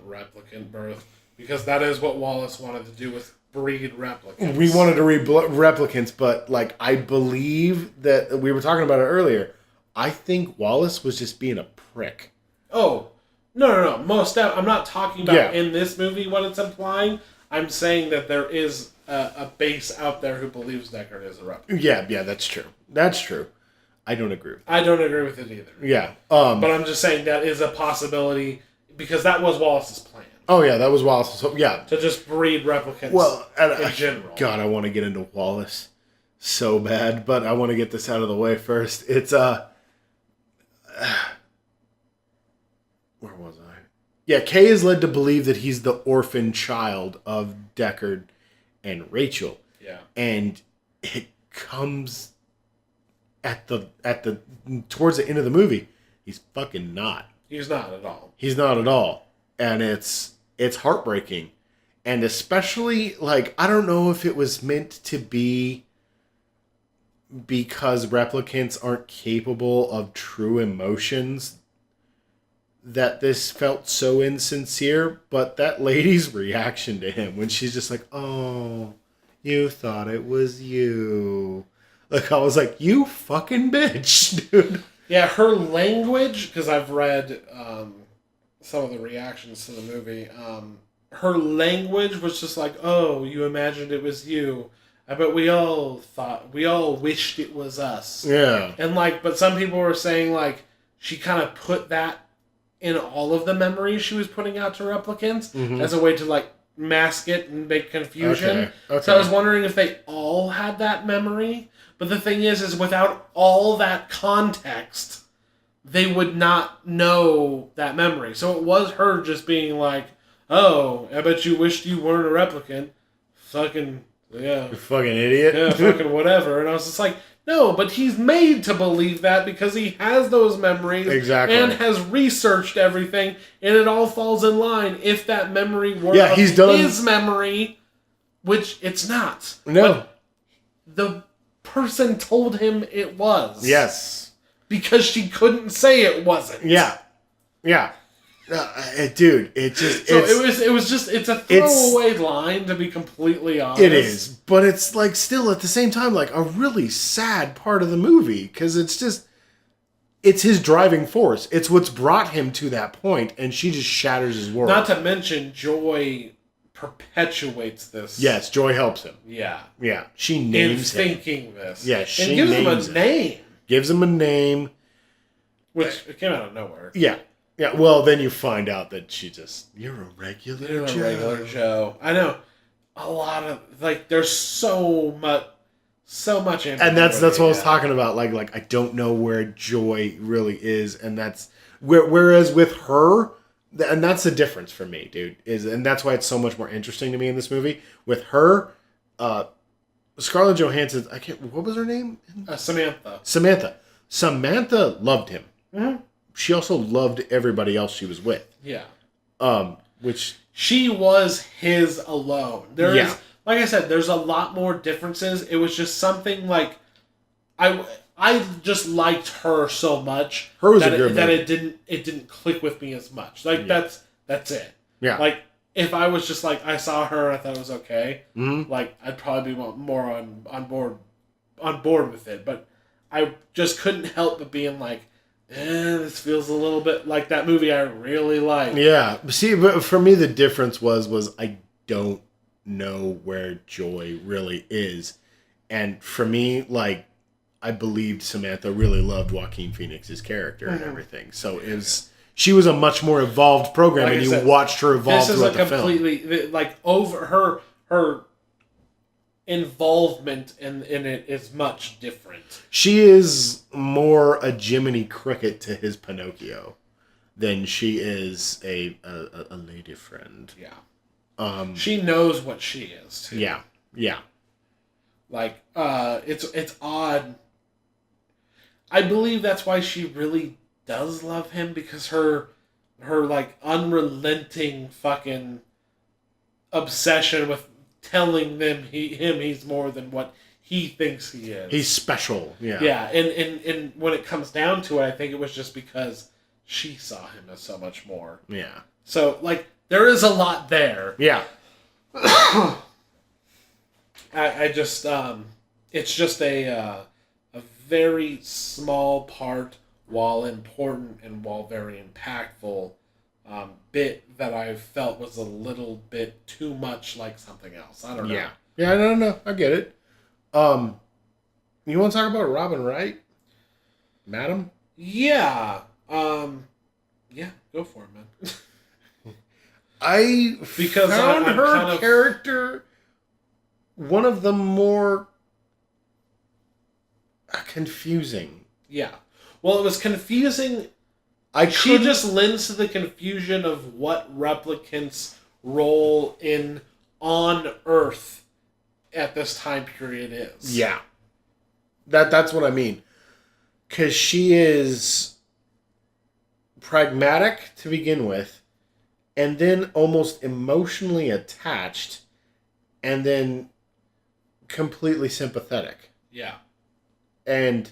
A: birth, because that is what Wallace wanted to do with breed replicants.
B: We wanted to read replicants, but like I believe that we were talking about it earlier. I think Wallace was just being a prick.
A: Oh, no. I'm not talking about in this movie what it's implying. I'm saying that there is a base out there who believes Deckard is a replicant.
B: Yeah, that's true. That's true. I don't agree with that.
A: I don't agree with it either.
B: Yeah.
A: But I'm just saying that is a possibility, because that was Wallace's plan.
B: Oh, yeah, that was Wallace's. Yeah.
A: To just breed replicants in general.
B: God, I want to get into Wallace so bad, but I want to get this out of the way first. It's, where was I? Yeah, Kay is led to believe that he's the orphan child of Deckard and Rachel.
A: Yeah.
B: And it comes towards the end of the movie, he's fucking not.
A: He's not at all.
B: He's not at all. And it's heartbreaking. And especially, like, I don't know if it was meant to be because replicants aren't capable of true emotions that this felt so insincere, but that lady's reaction to him when she's just like, oh, you thought it was you. Like, I was like, you fucking bitch, dude.
A: Yeah, her language, because I've read some of the reactions to the movie, her language was just like, oh, you imagined it was you. I bet we all wished it was us.
B: Yeah.
A: And, like, but some people were saying, like, she kind of put that in all of the memories she was putting out to replicants as a way to, like, mask it and make confusion.
B: Okay.
A: So I was wondering if they all had that memory. But the thing is without all that context, they would not know that memory. So it was her just being like, oh, I bet you wished you weren't a replicant. Fucking, yeah.
B: You fucking idiot.
A: Yeah, fucking whatever. And I was just like, no, but he's made to believe that because he has those memories.
B: Exactly.
A: And has researched everything, and it all falls in line if that memory were his memory, which it's not.
B: No.
A: But the person told him it was.
B: Yes.
A: Because she couldn't say it wasn't.
B: Yeah. Dude, it's
A: a throwaway line, to be completely honest.
B: It is, but it's like still at the same time like a really sad part of the movie, because it's his driving force. It's what's brought him to that point, and she just shatters his world.
A: Not to mention Joy perpetuates this.
B: Yes, Joy helps him.
A: Yeah.
B: She names
A: him. In thinking this.
B: Yeah, she
A: and gives him a name.
B: Gives him a name.
A: Which it came out of nowhere.
B: Yeah, well, then you find out that you're a regular
A: Joe. I know. A lot of, like, there's so much
B: and that's what I was talking about. Like I don't know where Joy really is, and that's whereas with her, and that's the difference for me, dude. And that's why it's so much more interesting to me in this movie. With her, Scarlett Johansson, what was her name? Samantha. Samantha loved him.
A: Mm-hmm.
B: She also loved everybody else she was with.
A: Yeah.
B: Which
A: she was his alone. There is, like I said, there's a lot more differences. It was just something like I just liked her so much that it didn't click with me as much. Like that's it.
B: Yeah.
A: Like if I was just like I saw her, I thought it was okay. Mm-hmm. Like I'd probably be more on board with it. But I just couldn't help but being like, this feels a little bit like that movie I really like.
B: Yeah. See, but for me the difference was I don't know where Joy really is. And for me, like, I believed Samantha really loved Joaquin Phoenix's character and everything. So she was a much more evolved program, and you watched her evolve throughout the film.
A: This is a completely, like, over her involvement in it is much different.
B: She is more a Jiminy Cricket to his Pinocchio than she is a lady friend.
A: Yeah. She knows what she is, too.
B: Yeah. Yeah.
A: Like, it's odd. I believe that's why she really does love him, because her like unrelenting fucking obsession with telling them he's more than what he thinks he is.
B: He's special. Yeah.
A: Yeah, and when it comes down to it, I think it was just because she saw him as so much more.
B: Yeah.
A: So, like, there is a lot there.
B: Yeah.
A: I just it's just a very small part, while important and while very impactful, bit that I felt was a little bit too much like something else. I don't know.
B: Yeah. Yeah, no. I get it. You want to talk about Robin Wright? Madam?
A: Yeah. Yeah, go for it, man.
B: I found her character one of the more confusing.
A: Yeah. Well, it was confusing. She just lends to the confusion of what replicants' role on Earth at this time period is.
B: Yeah. That's what I mean. Because she is pragmatic to begin with, and then almost emotionally attached, and then completely sympathetic.
A: Yeah.
B: And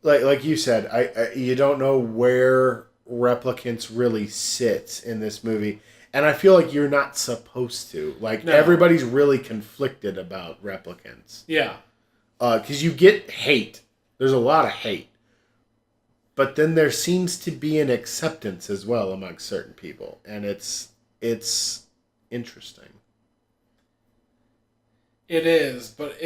B: like you said, I you don't know where replicants really sit in this movie. And I feel like you're not supposed to. Like, no. Everybody's really conflicted about replicants.
A: Yeah.
B: Because you get hate. There's a lot of hate. But then there seems to be an acceptance as well amongst certain people. And it's interesting.
A: It is, but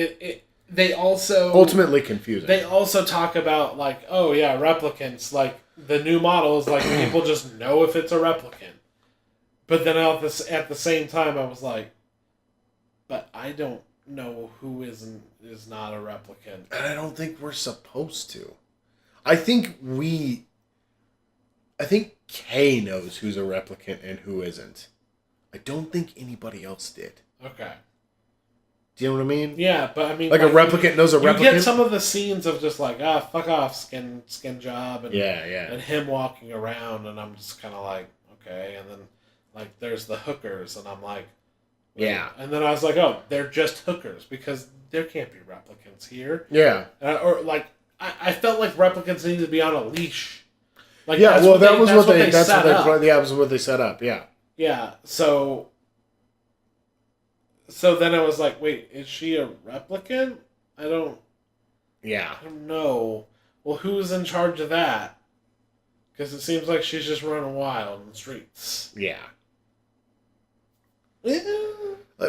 A: they also...
B: ultimately confusing.
A: They also talk about, like, oh yeah, replicants. Like, the new model is like, people just know if it's a replicant. But then at the same time, I was like, but I don't know who is not a replicant.
B: And I don't think we're supposed to. I think Kay knows who's a replicant and who isn't. I don't think anybody else did.
A: Okay.
B: Do you know what I mean?
A: Yeah, but I mean...
B: Like a replicant knows a replicant? You
A: get some of the scenes of just like, fuck off, skin job. And,
B: yeah.
A: And him walking around, and I'm just kind of like, okay. And then, like, there's the hookers, and I'm like...
B: yeah.
A: And then I was like, oh, they're just hookers, because there can't be replicants here.
B: Yeah.
A: Or, like, I felt like replicants needed to be on a leash.
B: Like, yeah, well, that was what they set up, yeah.
A: Yeah, so then I was like, wait, is she a replicant? I don't know. Well, who's in charge of that? Because it seems like she's just running wild in the streets.
B: Yeah.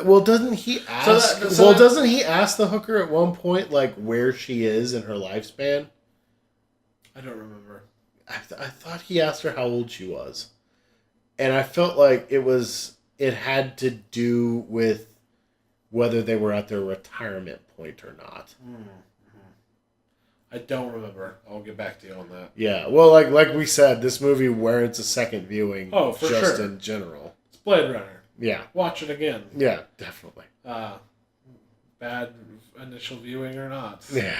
B: Well, doesn't he ask? Doesn't he ask the hooker at one point, like, where she is in her lifespan?
A: I don't remember.
B: I thought he asked her how old she was, and I felt like it had to do with whether they were at their retirement point or not.
A: Mm-hmm. I don't remember. I'll get back to you on that.
B: Yeah, well, like we said, this movie warrants a second viewing.
A: Oh, for
B: just
A: sure.
B: In general.
A: It's Blade Runner.
B: Yeah.
A: Watch it again.
B: Yeah, definitely.
A: Bad initial viewing or not.
B: Yeah.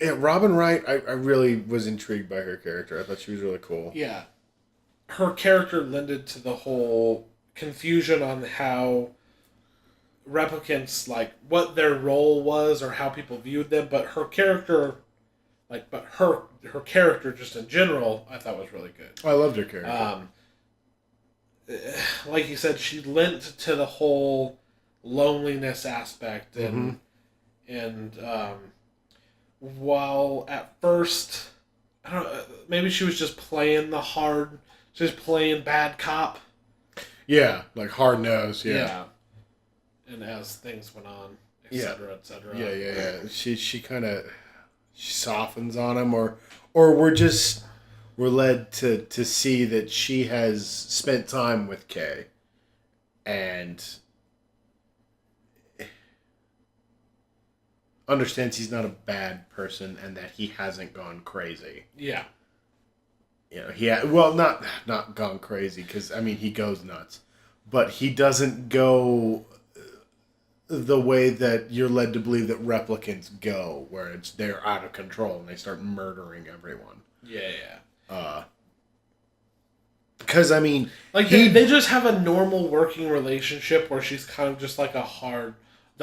B: Yeah, Robin Wright, I really was intrigued by her character. I thought she was really cool.
A: Yeah. Her character lended to the whole confusion on how replicants, like, what their role was or how people viewed them, but her character, her character just in general, I thought was really good.
B: I loved her character.
A: Like you said, she lent to the whole loneliness aspect, and while at first, I don't know, maybe she was just playing bad cop.
B: Yeah, like hard nosed. Yeah.
A: And as things went on, etc., etc.
B: Yeah. She kind of softens on him, or we're led to see that she has spent time with Kay, and understands he's not a bad person and that he hasn't gone crazy.
A: Yeah.
B: Not gone crazy, because, I mean, he goes nuts. But he doesn't go the way that you're led to believe that replicants go, where they're out of control and they start murdering everyone.
A: Yeah.
B: Because, I mean...
A: Like, they just have a normal working relationship where she's kind of just like the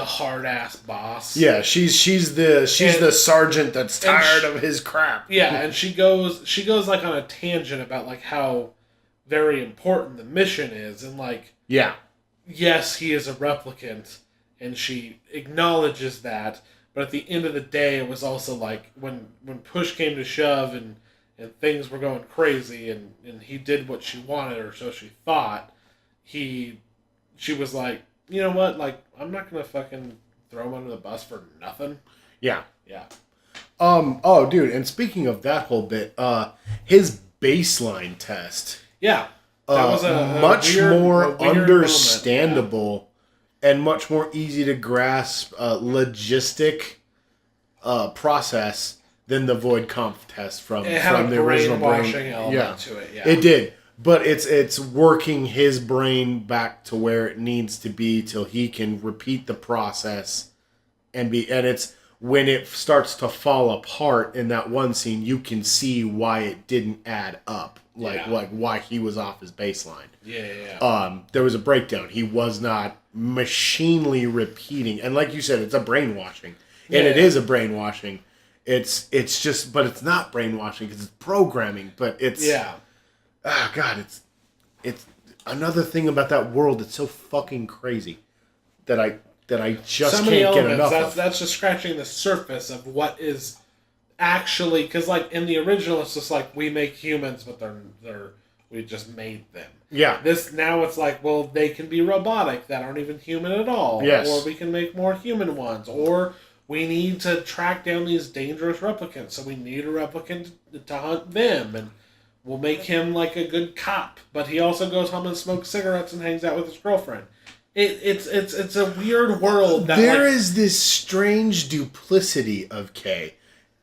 A: hard-ass boss.
B: Yeah, she's the sergeant that's tired of his crap.
A: Yeah, and she goes like on a tangent about like how very important the mission is, and like,
B: yeah,
A: yes, he is a replicant, and she acknowledges that, but at the end of the day, it was also like when push came to shove and things were going crazy, and he did what she wanted, or so she thought, she was like, you know what, like, I'm not gonna fucking throw him under the bus for nothing.
B: Yeah.
A: Yeah.
B: Oh, dude, and speaking of that whole bit, his baseline test.
A: Yeah. That was a
B: much more
A: understandable
B: and much more easy to grasp logistic process than the Void Conf test from the original brainwashing
A: element to it. Yeah.
B: It did. But it's working his brain back to where it needs to be till he can repeat the process and it's when it starts to fall apart in that one scene, you can see why it didn't add up. Like why he was off his baseline.
A: Yeah.
B: There was a breakdown. He was not machinely repeating. And like you said, it's a brainwashing. And it is a brainwashing. It's just, but it's not brainwashing because it's programming, but it's...
A: Yeah.
B: Oh, God, it's another thing about that world that's so fucking crazy that I just can't get enough of.
A: That's just scratching the surface of what is actually, because like in the original, it's just like we make humans, but we just made them.
B: Yeah.
A: This now it's like, well, they can be robotic that aren't even human at all.
B: Yes.
A: Or we can make more human ones. Or we need to track down these dangerous replicants, so we need a replicant to hunt them, and we'll make him like a good cop, but he also goes home and smokes cigarettes and hangs out with his girlfriend. It's a weird world.
B: There is this strange duplicity of K.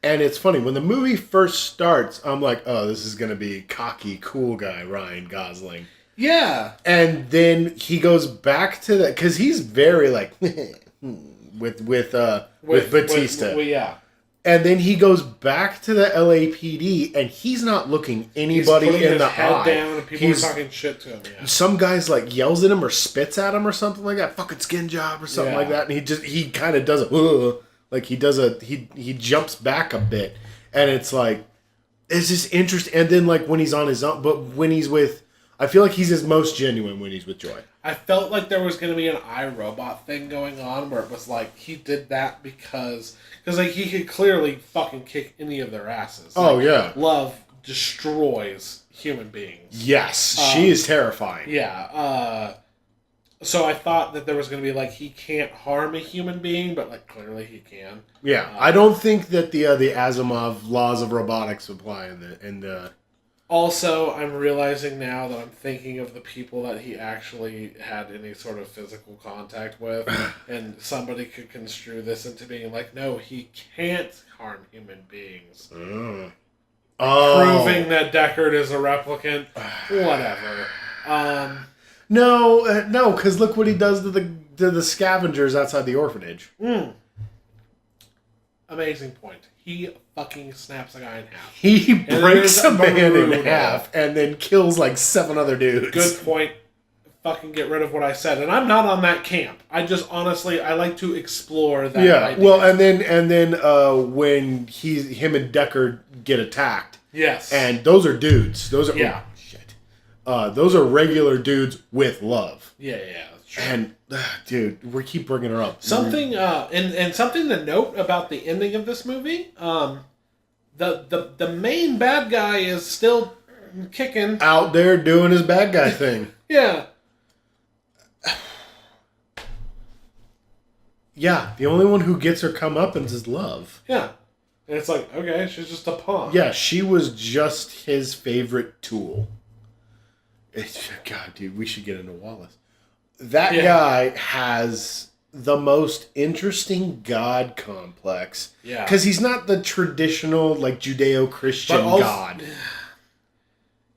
B: And it's funny, when the movie first starts, I'm like, oh, this is going to be cocky, cool guy Ryan Gosling.
A: Yeah.
B: And then he goes back to that, because he's very like, with Batista.
A: Yeah.
B: And then he goes back to the LAPD, and he's not looking anybody in the eye.
A: Down and people are talking shit to him. Yeah.
B: Some guys like yells at him or spits at him or something like that, fucking skin job or something like that, and he kind of does he jumps back a bit, and it's like, it's just interesting. And then like when he's on his own, but when he's with, I feel like he's his most genuine when he's with Joy.
A: I felt like there was going to be an iRobot thing going on where it was like he did that because like he could clearly fucking kick any of their asses.
B: Oh,
A: like,
B: yeah.
A: Love destroys human beings.
B: Yes, she is terrifying.
A: Yeah. So I thought that there was going to be like he can't harm a human being, but like clearly he can.
B: Yeah, I don't think that the Asimov laws of robotics apply in the.
A: Also, I'm realizing now that I'm thinking of the people that he actually had any sort of physical contact with, and somebody could construe this into being like, no, he can't harm human beings.
B: Oh.
A: Proving that Deckard is a replicant. Whatever.
B: No, because look what he does to the scavengers outside the orphanage.
A: Amazing point. He fucking snaps a guy in half.
B: He breaks a man in half and then kills like 7 other dudes.
A: Good point. Fucking get rid of what I said. And I'm not on that camp. I just honestly, I like to explore that idea.
B: Well, and then when him and Deckard get attacked.
A: Yes.
B: And those are dudes. Those are those are regular dudes with love.
A: Yeah, that's true.
B: And dude, we keep bringing her up.
A: Something and something to note about the ending of this movie. The main bad guy is still kicking
B: out there doing his bad guy thing.
A: Yeah.
B: Yeah, the only one who gets her comeuppance is Love.
A: Yeah. And it's like, okay, she's just a pawn.
B: Yeah, she was just his favorite tool. God, dude, we should get into Wallace. That guy has the most interesting god complex.
A: Yeah.
B: Because he's not the traditional, like, Judeo-Christian god.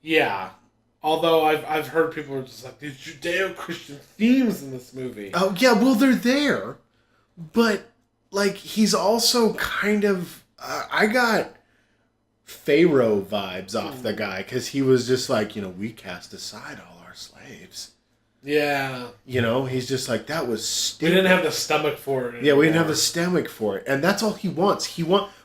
A: Yeah. Although I've heard people are just like, these Judeo-Christian themes in this movie.
B: Oh, yeah, well, they're there. But, like, he's also kind of... I got Pharaoh vibes off the guy. Because he was just like, we cast aside all our slaves.
A: Yeah.
B: He's just like, that was stupid.
A: We didn't have the stomach for it anymore.
B: Yeah, we didn't have the stomach for it. And that's all he wants.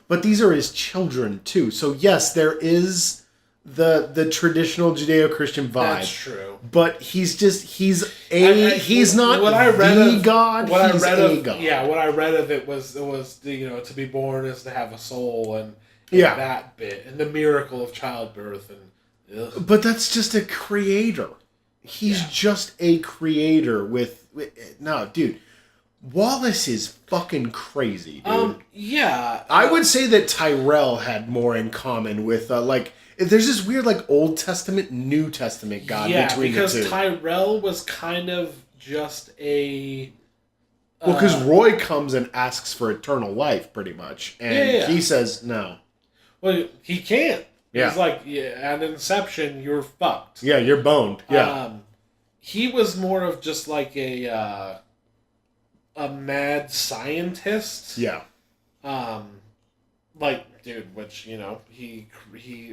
B: But these are his children, too. So, yes, there is the traditional Judeo-Christian vibe. That's
A: true.
B: But he's not the god, he's a god.
A: Yeah, what I read of it was to be born is to have a soul and that bit. And the miracle of childbirth.
B: But that's just a creator. He's just a creator with... No, dude. Wallace is fucking crazy, dude.
A: Yeah.
B: I would say that Tyrell had more in common with, there's this weird, Old Testament, New Testament God between the two.
A: Because Tyrell was kind of just a...
B: Well, because Roy comes and asks for eternal life, pretty much. And he says no.
A: Well, he can't. Yeah. He's like, at Inception, you're fucked.
B: Yeah, you're boned. Yeah.
A: He was more of just like a mad scientist.
B: Yeah.
A: Dude, which, he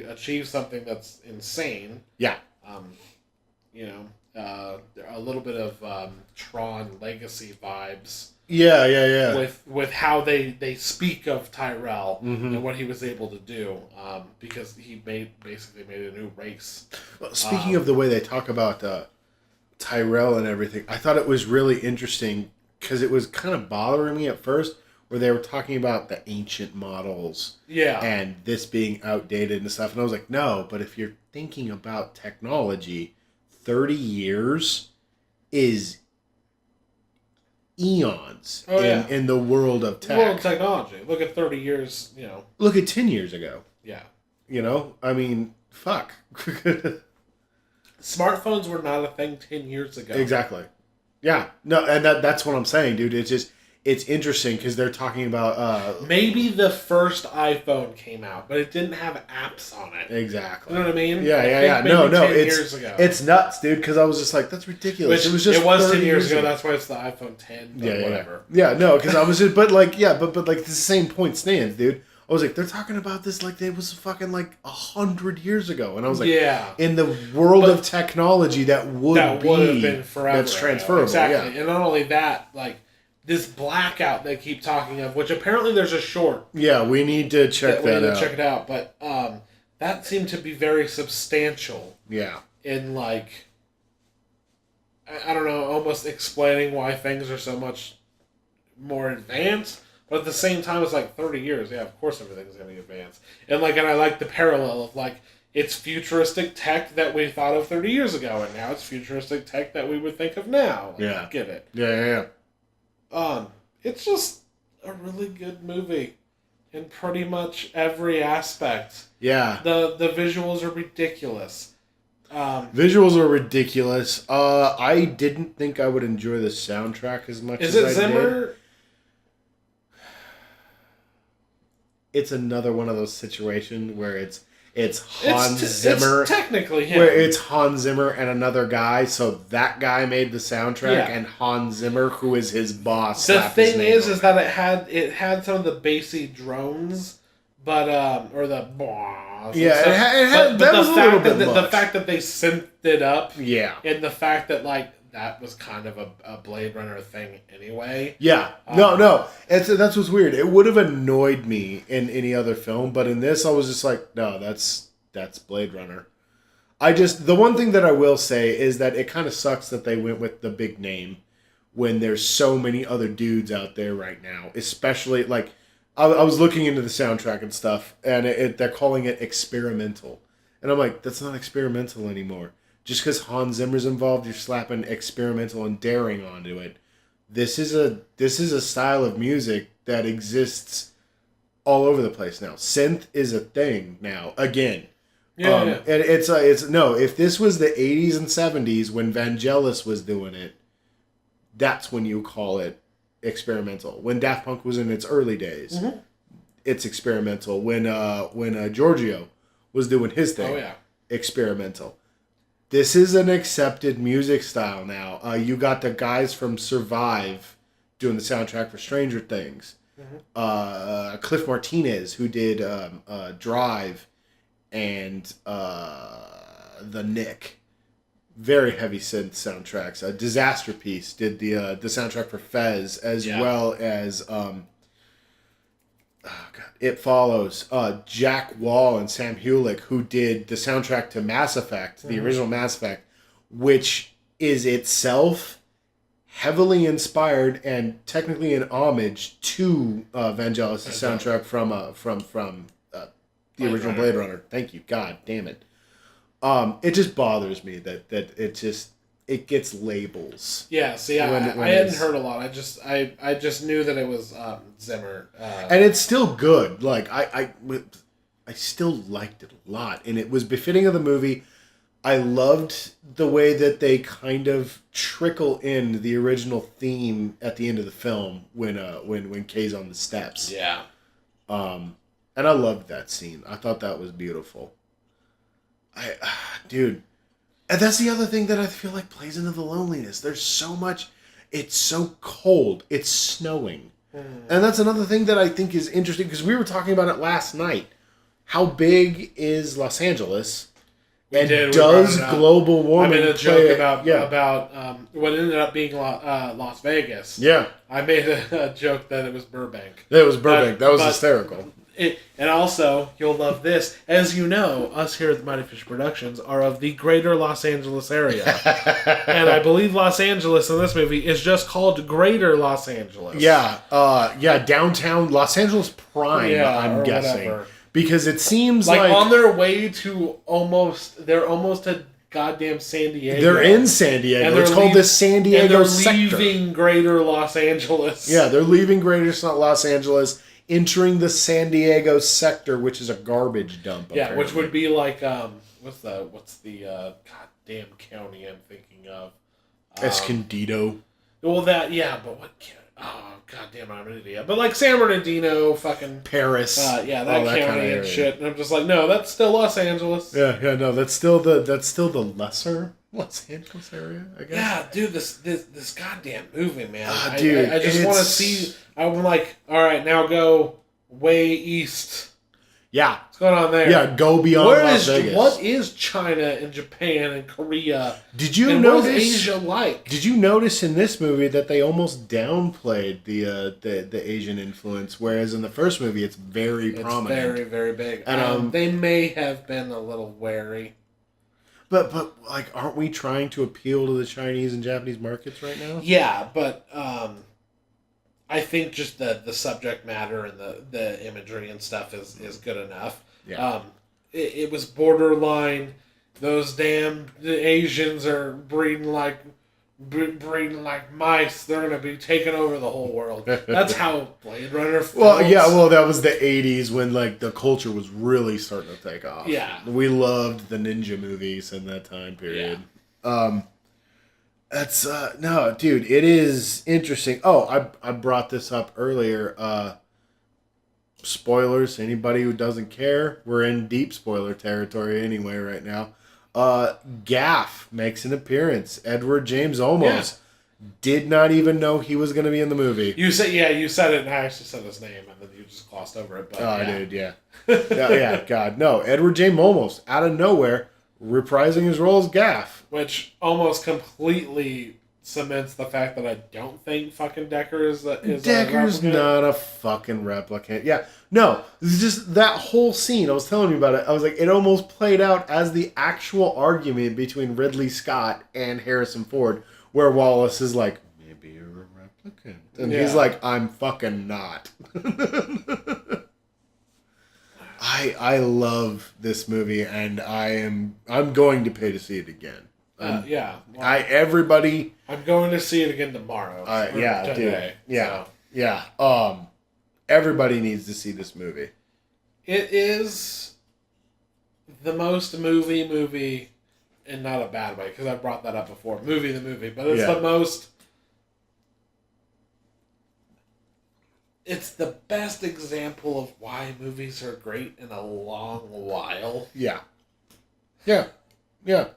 A: achieved something that's insane.
B: Yeah.
A: A little bit of Tron Legacy vibes.
B: Yeah.
A: With how they speak of Tyrell and what he was able to do, because he basically made a new race.
B: Well, speaking of the way they talk about Tyrell and everything, I thought it was really interesting because it was kind of bothering me at first where they were talking about the ancient models and this being outdated and stuff. And I was like, no, but if you're thinking about technology, 30 years is eons in the world of tech.
A: World of technology. Look at 30 years,
B: Look at 10 years ago.
A: Yeah.
B: I mean, fuck.
A: Smartphones were not a thing 10 years ago.
B: Exactly. Yeah. No, and that's what I'm saying, dude. It's interesting because they're talking about...
A: maybe the first iPhone came out, but it didn't have apps on it.
B: Exactly.
A: You know what I mean?
B: Yeah. No, 10 years ago. It's nuts, dude, because I was just like, that's ridiculous.
A: It was 10 years ago. That's why it's the iPhone 10, but whatever.
B: Yeah, no, because I was just... But, the same point stands, dude. I was like, they're talking about this like it was fucking 100 years ago. And I was like, in the world of technology, that would have been forever. That's transferable.
A: Exactly.
B: Yeah.
A: And not only that, this blackout they keep talking of, which apparently there's a short.
B: Yeah, we need to check that out.
A: Check it out. But that seemed to be very substantial.
B: Yeah.
A: In I don't know, almost explaining why things are so much more advanced. But at the same time, it's 30 years. Yeah, of course everything's going to be advanced. And I like the parallel of it's futuristic tech that we thought of 30 years ago, and now it's futuristic tech that we would think of now. I get it.
B: Yeah.
A: It's just a really good movie in pretty much every aspect.
B: Yeah.
A: The visuals are ridiculous.
B: Visuals are ridiculous. I didn't think I would enjoy the soundtrack as much as I did. Is it Zimmer? It's another one of those situations where it's Hans Zimmer.
A: It's technically him.
B: Where it's Hans Zimmer and another guy, so that guy made the soundtrack, and Hans Zimmer, who is his boss.
A: The thing is that it had some of the bassy drones, but or the the fact that they synthed it up, and the fact that that was kind of a Blade Runner thing anyway. Yeah.
B: No. That's what's weird. It would have annoyed me in any other film, but in this I was just like, no, that's Blade Runner. The one thing that I will say is that it kind of sucks that they went with the big name when there's so many other dudes out there right now, especially I was looking into the soundtrack and stuff, and they're calling it experimental. And I'm like, that's not experimental anymore. Just because Hans Zimmer's involved, you're slapping experimental and daring onto it. This is a style of music that exists all over the place now. Synth is a thing now again. And if this was the 80s and 70s when Vangelis was doing it, that's when you call it experimental. When Daft Punk was in its early days,
A: mm-hmm.
B: it's experimental. When Giorgio was doing his thing, experimental. This is an accepted music style now. You got the guys from Survive doing the soundtrack for Stranger Things. Mm-hmm. Cliff Martinez, who did Drive and The Nick. Very heavy synth soundtracks. Disaster Piece did the soundtrack for Fez, as well as It Follows. Jack Wall and Sam Hewlett, who did the soundtrack to Mass Effect, the original Mass Effect, which is itself heavily inspired and technically an homage to Vangelis' soundtrack from the original Blade Runner. Thank you. God damn it. It just bothers me that it gets labels.
A: Yeah, see, I hadn't heard a lot. I just knew that it was Zimmer.
B: And it's still good. Like I still liked it a lot, and it was befitting of the movie. I loved the way that they kind of trickle in the original theme at the end of the film when Kay's on the steps.
A: Yeah.
B: And I loved that scene. I thought that was beautiful. Dude, and that's the other thing that I feel like plays into the loneliness. There's so much. It's so cold. It's snowing. And that's another thing that I think is interesting, because we were talking about it last night. How big is Los Angeles? Does global warming?
A: I made a joke about what ended up being Las Vegas.
B: Yeah.
A: I made a joke that it was Burbank.
B: It was Burbank. That was hysterical.
A: And also, you'll love this. As you know, us here at the Mighty Fish Productions are of the greater Los Angeles area. And I believe Los Angeles in this movie is just called Greater Los Angeles.
B: Yeah, downtown Los Angeles Prime, I'm guessing. Whatever. Because it seems like
A: on their way to they're almost at goddamn San Diego.
B: They're in San Diego. It's called the San Diego sector.
A: And they're leaving Greater Los Angeles.
B: Yeah, they're leaving Greater Los Angeles, entering the San Diego sector, which is a garbage dump.
A: Yeah, apparently. Which would be like what's the goddamn county I'm thinking of?
B: Escondido.
A: Well, but what? Oh, goddamn, I'm an idiot. But like San Bernardino, fucking
B: Paris.
A: That county and shit. And I'm just like, no, that's still Los Angeles.
B: Yeah, no, that's still the lesser Los Angeles area, I guess.
A: Yeah, dude, this goddamn movie, man. I just want to see. I'm like, all right, now go way east.
B: Yeah.
A: What's going on there?
B: Yeah, go beyond Las Vegas.
A: What is China and Japan and Korea?
B: Did you notice?
A: What is Asia like?
B: Did you notice in this movie that they almost downplayed the Asian influence, whereas in the first movie it's very prominent.
A: It's very, very big. And they may have been a little wary.
B: But like, aren't we trying to appeal to the Chinese and Japanese markets right now?
A: Yeah, but I think just the subject matter and the imagery and stuff is good enough.
B: Yeah.
A: It was borderline. Those damn Asians are breeding like mice. They're gonna be taking over the whole world. That's how Blade Runner felt.
B: Well, that was the 80s when like the culture was really starting to take off.
A: Yeah.
B: We loved the ninja movies in that time period. Yeah. That's no, dude, it is interesting. Oh, I brought this up earlier. Spoilers, anybody who doesn't care, we're in deep spoiler territory anyway right now. Gaff makes an appearance. Edward James Olmos did not even know he was going to be in the movie.
A: You said it, and I actually said his name, and then you just glossed over it. But,
B: I did, yeah. God, no. Edward James Olmos, out of nowhere, reprising his role as Gaff.
A: Which almost completely cements the fact that I don't think fucking Decker is
B: Decker's not a fucking replicant. Yeah. No, just that whole scene, I was telling you about it, I was like, it almost played out as the actual argument between Ridley Scott and Harrison Ford, where Wallace is like, maybe you're a replicant. And he's like, I'm fucking not. I love this movie, and I'm going to pay to see it again.
A: Well,
B: I'm
A: going to see it again tomorrow.
B: Today. Dude. Yeah. Everybody needs to see this movie.
A: It is the most movie, and not a bad way, because I brought that up before. Movie, but it's the most it's the best example of why movies are great in a long while.
B: Yeah. Yeah. Yeah.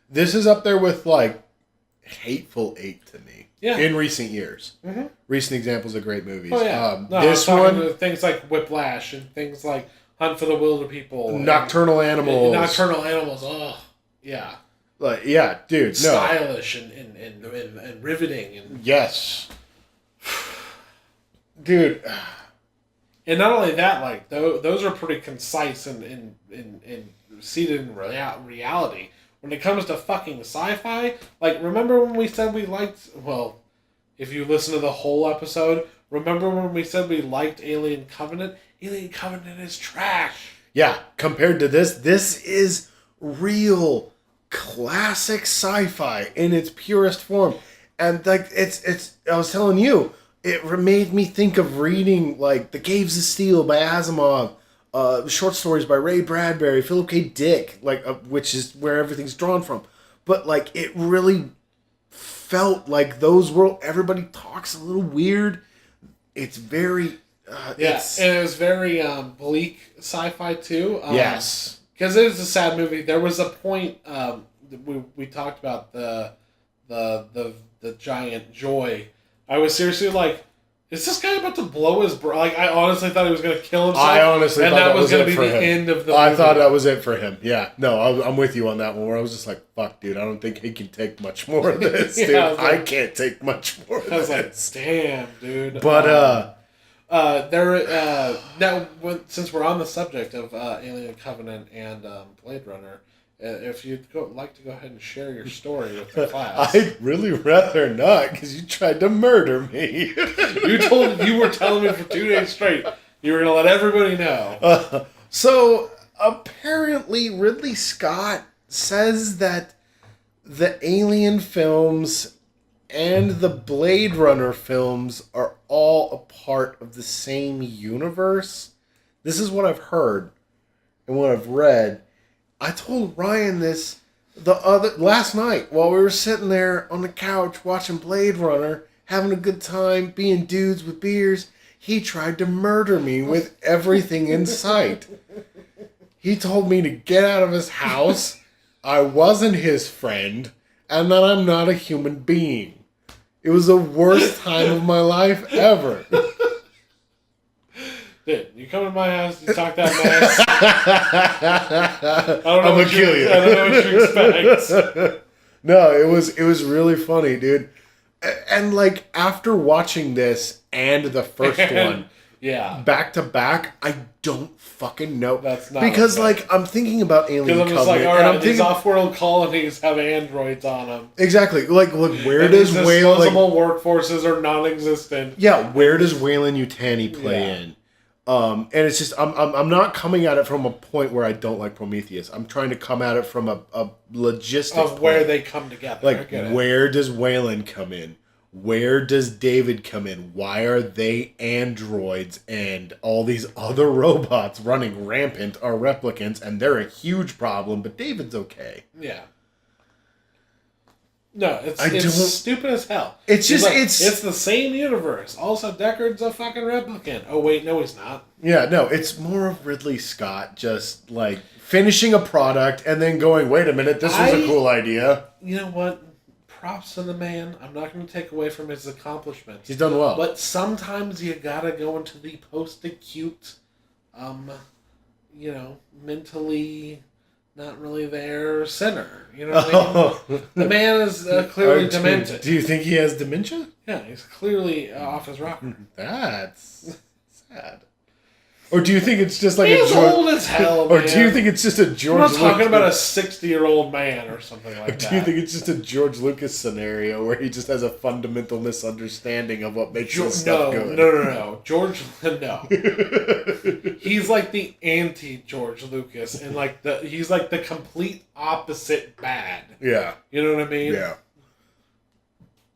B: This is up there with, like, Hateful Eight to me.
A: Yeah.
B: In recent years.
A: Mm-hmm.
B: Recent examples of great movies.
A: Oh, yeah.
B: This one...
A: Things like Whiplash and things like Hunt for the Wilder People.
B: Nocturnal Animals.
A: Nocturnal Animals. Oh, yeah.
B: Like, yeah, dude,
A: Stylish and riveting. And
B: yes. Dude.
A: And not only that, like, those are pretty concise and seated in reality. When it comes to fucking sci-fi, like, remember when we said we liked... Well, if you listen to the whole episode, remember when we said we liked Alien Covenant? Alien Covenant is trash.
B: Yeah, compared to this is real classic sci-fi in its purest form. And, like, it's I was telling you, it made me think of reading, like, The Caves of Steel by Asimov, short stories by Ray Bradbury, Philip K. Dick, like, which is where everything's drawn from. But, like, it really felt like those world. Everybody talks a little weird. It's very...
A: and it was very bleak sci-fi, too.
B: Yes.
A: Because it was a sad movie. There was a point we talked about the giant joy. I was seriously like, is this guy about to blow his like, I honestly thought he was going to kill himself.
B: I honestly thought that was
A: going
B: it
A: to
B: for
A: be
B: him.
A: the end of the
B: I
A: movie.
B: thought that was it for him. Yeah. No, I'm with you on that one, where I was just like, fuck, dude, I don't think he can take much more of this, dude. I can't take much more of this.
A: I was like, damn, dude.
B: But,
A: since we're on the subject of Alien Covenant and Blade Runner, if you'd like to go ahead and share your story with the class.
B: I'd really rather not, because you tried to murder me.
A: You were telling me for 2 days straight you were going to let everybody know.
B: So, apparently Ridley Scott says that the Alien films and the Blade Runner films are all a part of the same universe. This is what I've heard and what I've read. I told Ryan this last night while we were sitting there on the couch watching Blade Runner, having a good time, being dudes with beers. He tried to murder me with everything in sight. He told me to get out of his house, I wasn't his friend, and that I'm not a human being. It was the worst time of my life ever.
A: Dude, you come to my house, you talk that mess. I'm
B: gonna kill you.
A: I don't know what you expect.
B: No, it was really funny, dude. And, like, after watching this and the first one,
A: yeah,
B: back to back, I don't fucking know.
A: That's not
B: because, like, I'm thinking about Alien Covenant.
A: Because I'm just like, all right,
B: and I'm
A: these
B: thinking,
A: off-world colonies have androids on them.
B: Exactly. Like, look, where
A: and
B: does
A: these
B: Wayland...
A: disposable workforces are non-existent.
B: Yeah, where does Wayland Yutani play in? And it's just, I'm not coming at it from a point where I don't like Prometheus. I'm trying to come at it from a logistic
A: of
B: point.
A: Where they come together.
B: Like, where does Wayland come in? Where does David come in? Why are they androids and all these other robots running rampant are replicants, and they're a huge problem, but David's okay?
A: Yeah. No, it's stupid as hell.
B: It's just,
A: like, it's the same universe. Also, Deckard's a fucking replicant. Oh, wait, no, he's not.
B: Yeah, no, it's more of Ridley Scott just, like, finishing a product and then going, wait a minute, this was a cool idea.
A: You know what? Props to the man. I'm not going to take away from his accomplishments.
B: He's done well.
A: But sometimes you gotta go into the post-acute, mentally not really there center. You know what I mean? The man is clearly demented.
B: Do you think he has dementia?
A: Yeah, he's clearly off his rocker.
B: That's sad. Or do you think it's just like
A: he's old as hell,
B: Or
A: man.
B: do you think it's just a George Lucas...
A: I'm not talking about a 60-year-old man or something like that.
B: Do you think it's just a George Lucas scenario where he just has a fundamental misunderstanding of what makes his stuff good?
A: No. George, no. He's like the anti-George Lucas, and like he's like the complete opposite bad.
B: Yeah.
A: You know what I mean?
B: Yeah.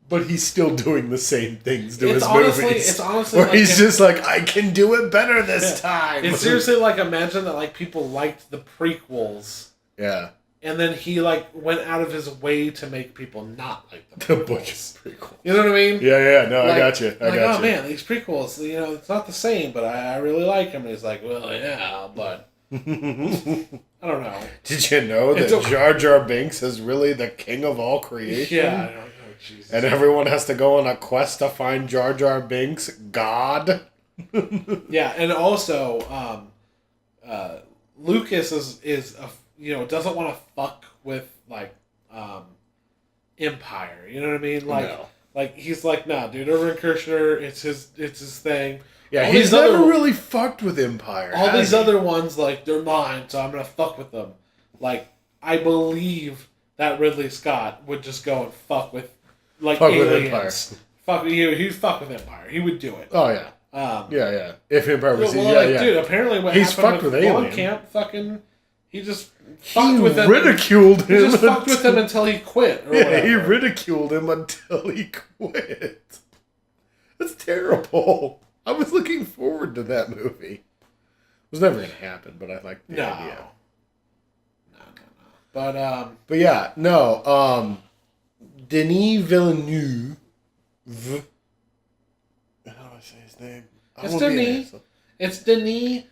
B: But he's still doing the same things to his movies.
A: It's honestly
B: where
A: like
B: he's just like, I can do it better this time.
A: It's seriously like, imagine that like people liked the prequels.
B: Yeah.
A: and then he like went out of his way to make people not like the prequels.
B: Bunch of prequels.
A: You know what I mean?
B: Yeah. No,
A: like,
B: I got you.
A: Oh man, these prequels, it's not the same, but I really like him. And he's like, well, yeah, but I don't know.
B: Did you know that Jar Jar Binks is really the king of all creation?
A: Yeah, I don't know. Jesus.
B: And everyone has to go on a quest to find Jar Jar Binks, God.
A: Yeah, and also, Lucas is doesn't want to fuck with like Empire. You know what I mean? Like he's like, nah, dude, Irvin Kershner, it's his thing.
B: Yeah, he's never really fucked with Empire.
A: All these other ones, like, they're mine, so I'm gonna fuck with them. Like, I believe that Ridley Scott would just go and fuck with aliens.
B: With Empire.
A: He'd fuck with Empire. He would do it.
B: Oh yeah. Yeah. If Empire was,
A: dude, apparently what
B: he's
A: happened
B: fucked with Alien.
A: Camp, he just fucked with him.
B: Ridiculed him.
A: He just fucked with him until he quit. Or whatever.
B: He ridiculed him until he quit. That's terrible. I was looking forward to that movie. It was never going to happen, but I liked the idea.
A: No.
B: But yeah, no. Denis Villeneuve. How do I say his name?
A: It's Denis. It's Denis.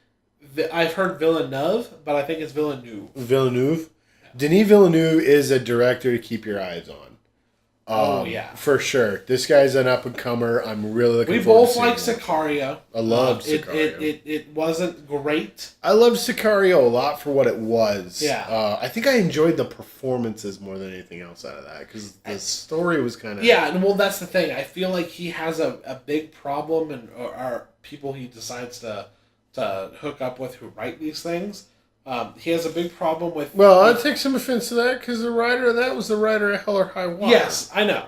A: I've heard Villeneuve, but I think it's Villeneuve.
B: Villeneuve. Denis Villeneuve is a director to keep your eyes on.
A: Yeah.
B: For sure. This guy's an up-and-comer. I'm really looking
A: We
B: forward
A: both
B: to
A: like
B: seeing
A: Sicario.
B: I love Sicario.
A: It wasn't great.
B: I loved Sicario a lot for what it was.
A: Yeah.
B: I think I enjoyed the performances more than anything else out of that, because the story was kind of...
A: Yeah, and well, that's the thing. I feel like he has a big problem, and or people he decides to hook up with who write these things. He has a big problem with...
B: Well, I take some offense to that, because the writer of that was the writer of Hell or High Water.
A: Yes, I know.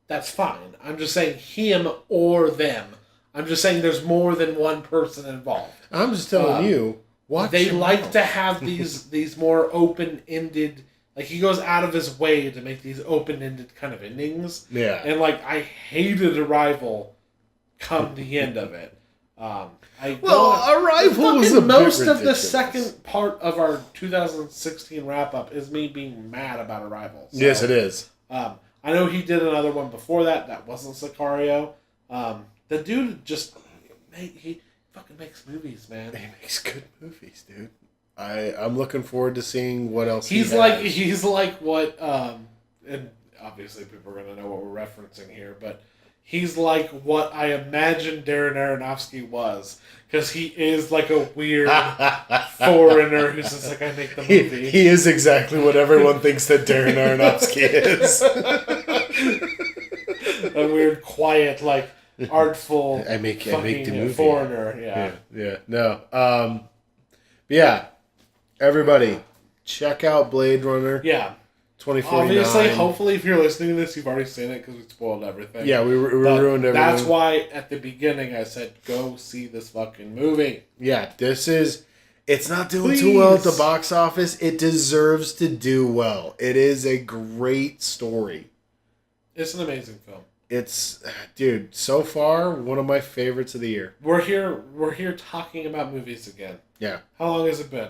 A: That's fine. I'm just saying him or them. I'm just saying there's more than one person involved.
B: I'm just telling you, watch
A: they like to have these more open-ended... Like, he goes out of his way to make these open-ended kind of endings.
B: Yeah.
A: And, like, I hated Arrival come the end of it.
B: Arrival was a
A: most
B: bit
A: of the
B: ridiculous.
A: second part of our 2016 wrap-up is me being mad about Arrival. So,
B: yes, it is.
A: I know he did another one before that. That wasn't Sicario. The dude just... He fucking makes movies, man.
B: He makes good movies, dude. I'm looking forward to seeing what else
A: he's like what... and obviously people are going to know what we're referencing here, but... He's like what I imagined Darren Aronofsky was. Because he is like a weird foreigner who's just like, I make the movie.
B: He is exactly what everyone thinks that Darren Aronofsky is.
A: A weird, quiet, like, artful
B: I make the movie.
A: Foreigner. Yeah.
B: No. Yeah. Everybody, check out Blade Runner.
A: Yeah.
B: 2049.
A: Obviously, hopefully, if you're listening to this, you've already seen it because we spoiled everything.
B: Yeah, we ruined everything.
A: That's why at the beginning I said, go see this fucking movie.
B: Yeah, it's not doing too well at the box office. It deserves to do well. It is a great story.
A: It's an amazing film.
B: Dude, so far, one of my favorites of the year.
A: We're here talking about movies again.
B: Yeah.
A: How long has it been?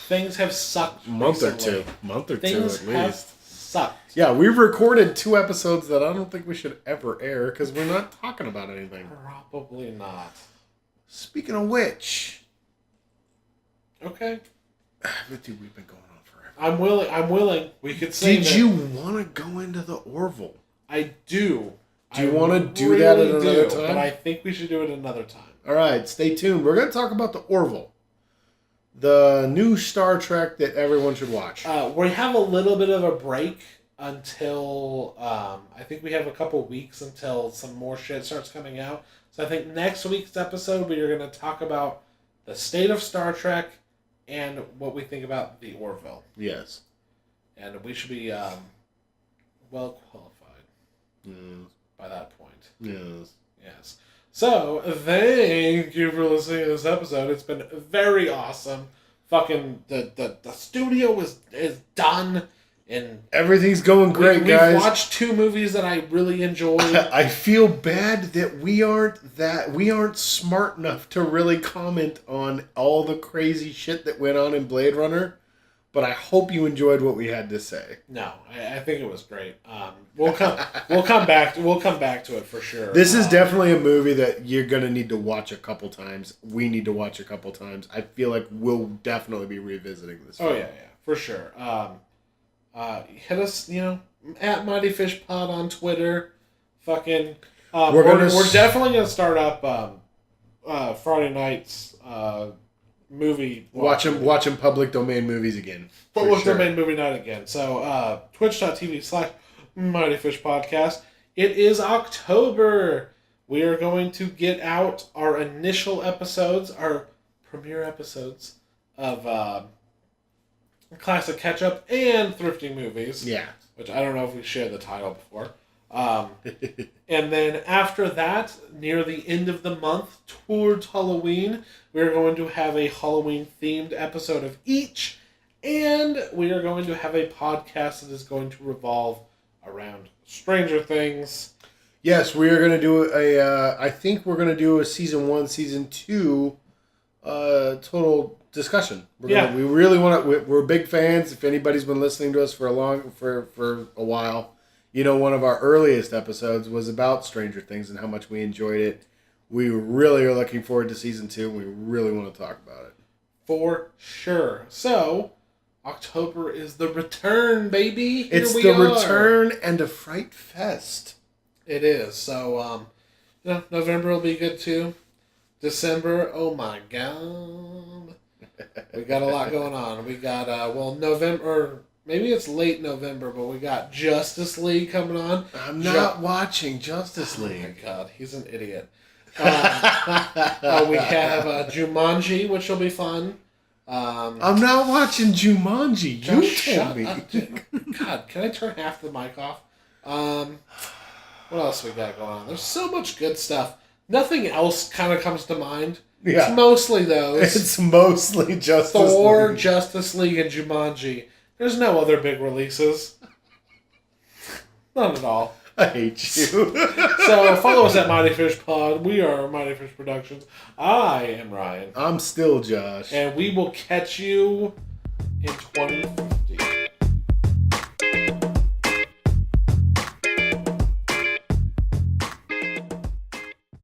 A: Things have sucked.
B: Month
A: recently.
B: or two
A: Things
B: at
A: have
B: least.
A: sucked.
B: Yeah, we've recorded 2 episodes that I don't think we should ever air because we're not talking about anything.
A: Probably not.
B: Speaking of which,
A: okay.
B: Dude, we've been going on forever.
A: I'm willing. We could say.
B: Did you want to go into the Orville?
A: I do.
B: Do you want to do that at another time?
A: But I think we should do it another time.
B: All right, stay tuned. We're going to talk about the Orville. The new Star Trek that everyone should watch.
A: We have a little bit of a break until... I think we have a couple weeks until some more shit starts coming out. So I think next week's episode we are going to talk about the state of Star Trek and what we think about the Orville.
B: Yes.
A: And we should be well qualified by that point. Yes. So, thank you for listening to this episode. It's been very awesome. Fucking, the studio is done. And
B: everything's going great, guys.
A: We've watched 2 movies that I really enjoyed.
B: I feel bad that we aren't smart enough to really comment on all the crazy shit that went on in Blade Runner. but I hope you enjoyed what we had to say.
A: No, I think it was great. We'll come back to it for sure.
B: This is definitely a movie that you're gonna need to watch a couple times. We need to watch a couple times. I feel like we'll definitely be revisiting this film.
A: Oh yeah, for sure. Hit us, at Mighty Fish Pod on Twitter. Fucking, we're definitely gonna start up Friday nights movie
B: watching public domain movies again.
A: Public domain movie night again. So twitch.tv/Mighty Fish Podcast. It is October. We are going to get out our initial episodes, our premiere episodes of Classic Ketchup and Thrifty Movies.
B: Yeah.
A: Which I don't know if we shared the title before. And then after that, near the end of the month, towards Halloween, we're going to have a Halloween-themed episode of each, and we are going to have a podcast that is going to revolve around Stranger Things.
B: Yes, we are going to do I think we're going to do a Season 1, Season 2 total discussion. We really want to, we're big fans. If anybody's been listening to us for a while, one of our earliest episodes was about Stranger Things and how much we enjoyed it. We really are looking forward to Season 2, and we really want to talk about it.
A: For sure. So, October is the return, baby.
B: It's the return and a fright fest.
A: It is. So, November will be good, too. December, oh my God. We got a lot going on. We got, November... Maybe it's late November, but we got Justice League coming on.
B: I'm not watching Justice League.
A: Oh my God, he's an idiot. We have Jumanji, which will be fun.
B: I'm not watching Jumanji. You told me.
A: God, can I turn half the mic off? What else we got going on? There's so much good stuff. Nothing else kind of comes to mind. Yeah. It's mostly those.
B: It's mostly Justice
A: Thor,
B: League.
A: Justice League, and Jumanji. There's no other big releases. None at all.
B: I hate you.
A: So follow us at Mighty Fish Pod. We are Mighty Fish Productions. I am Ryan.
B: I'm still Josh.
A: And we will catch you in 20.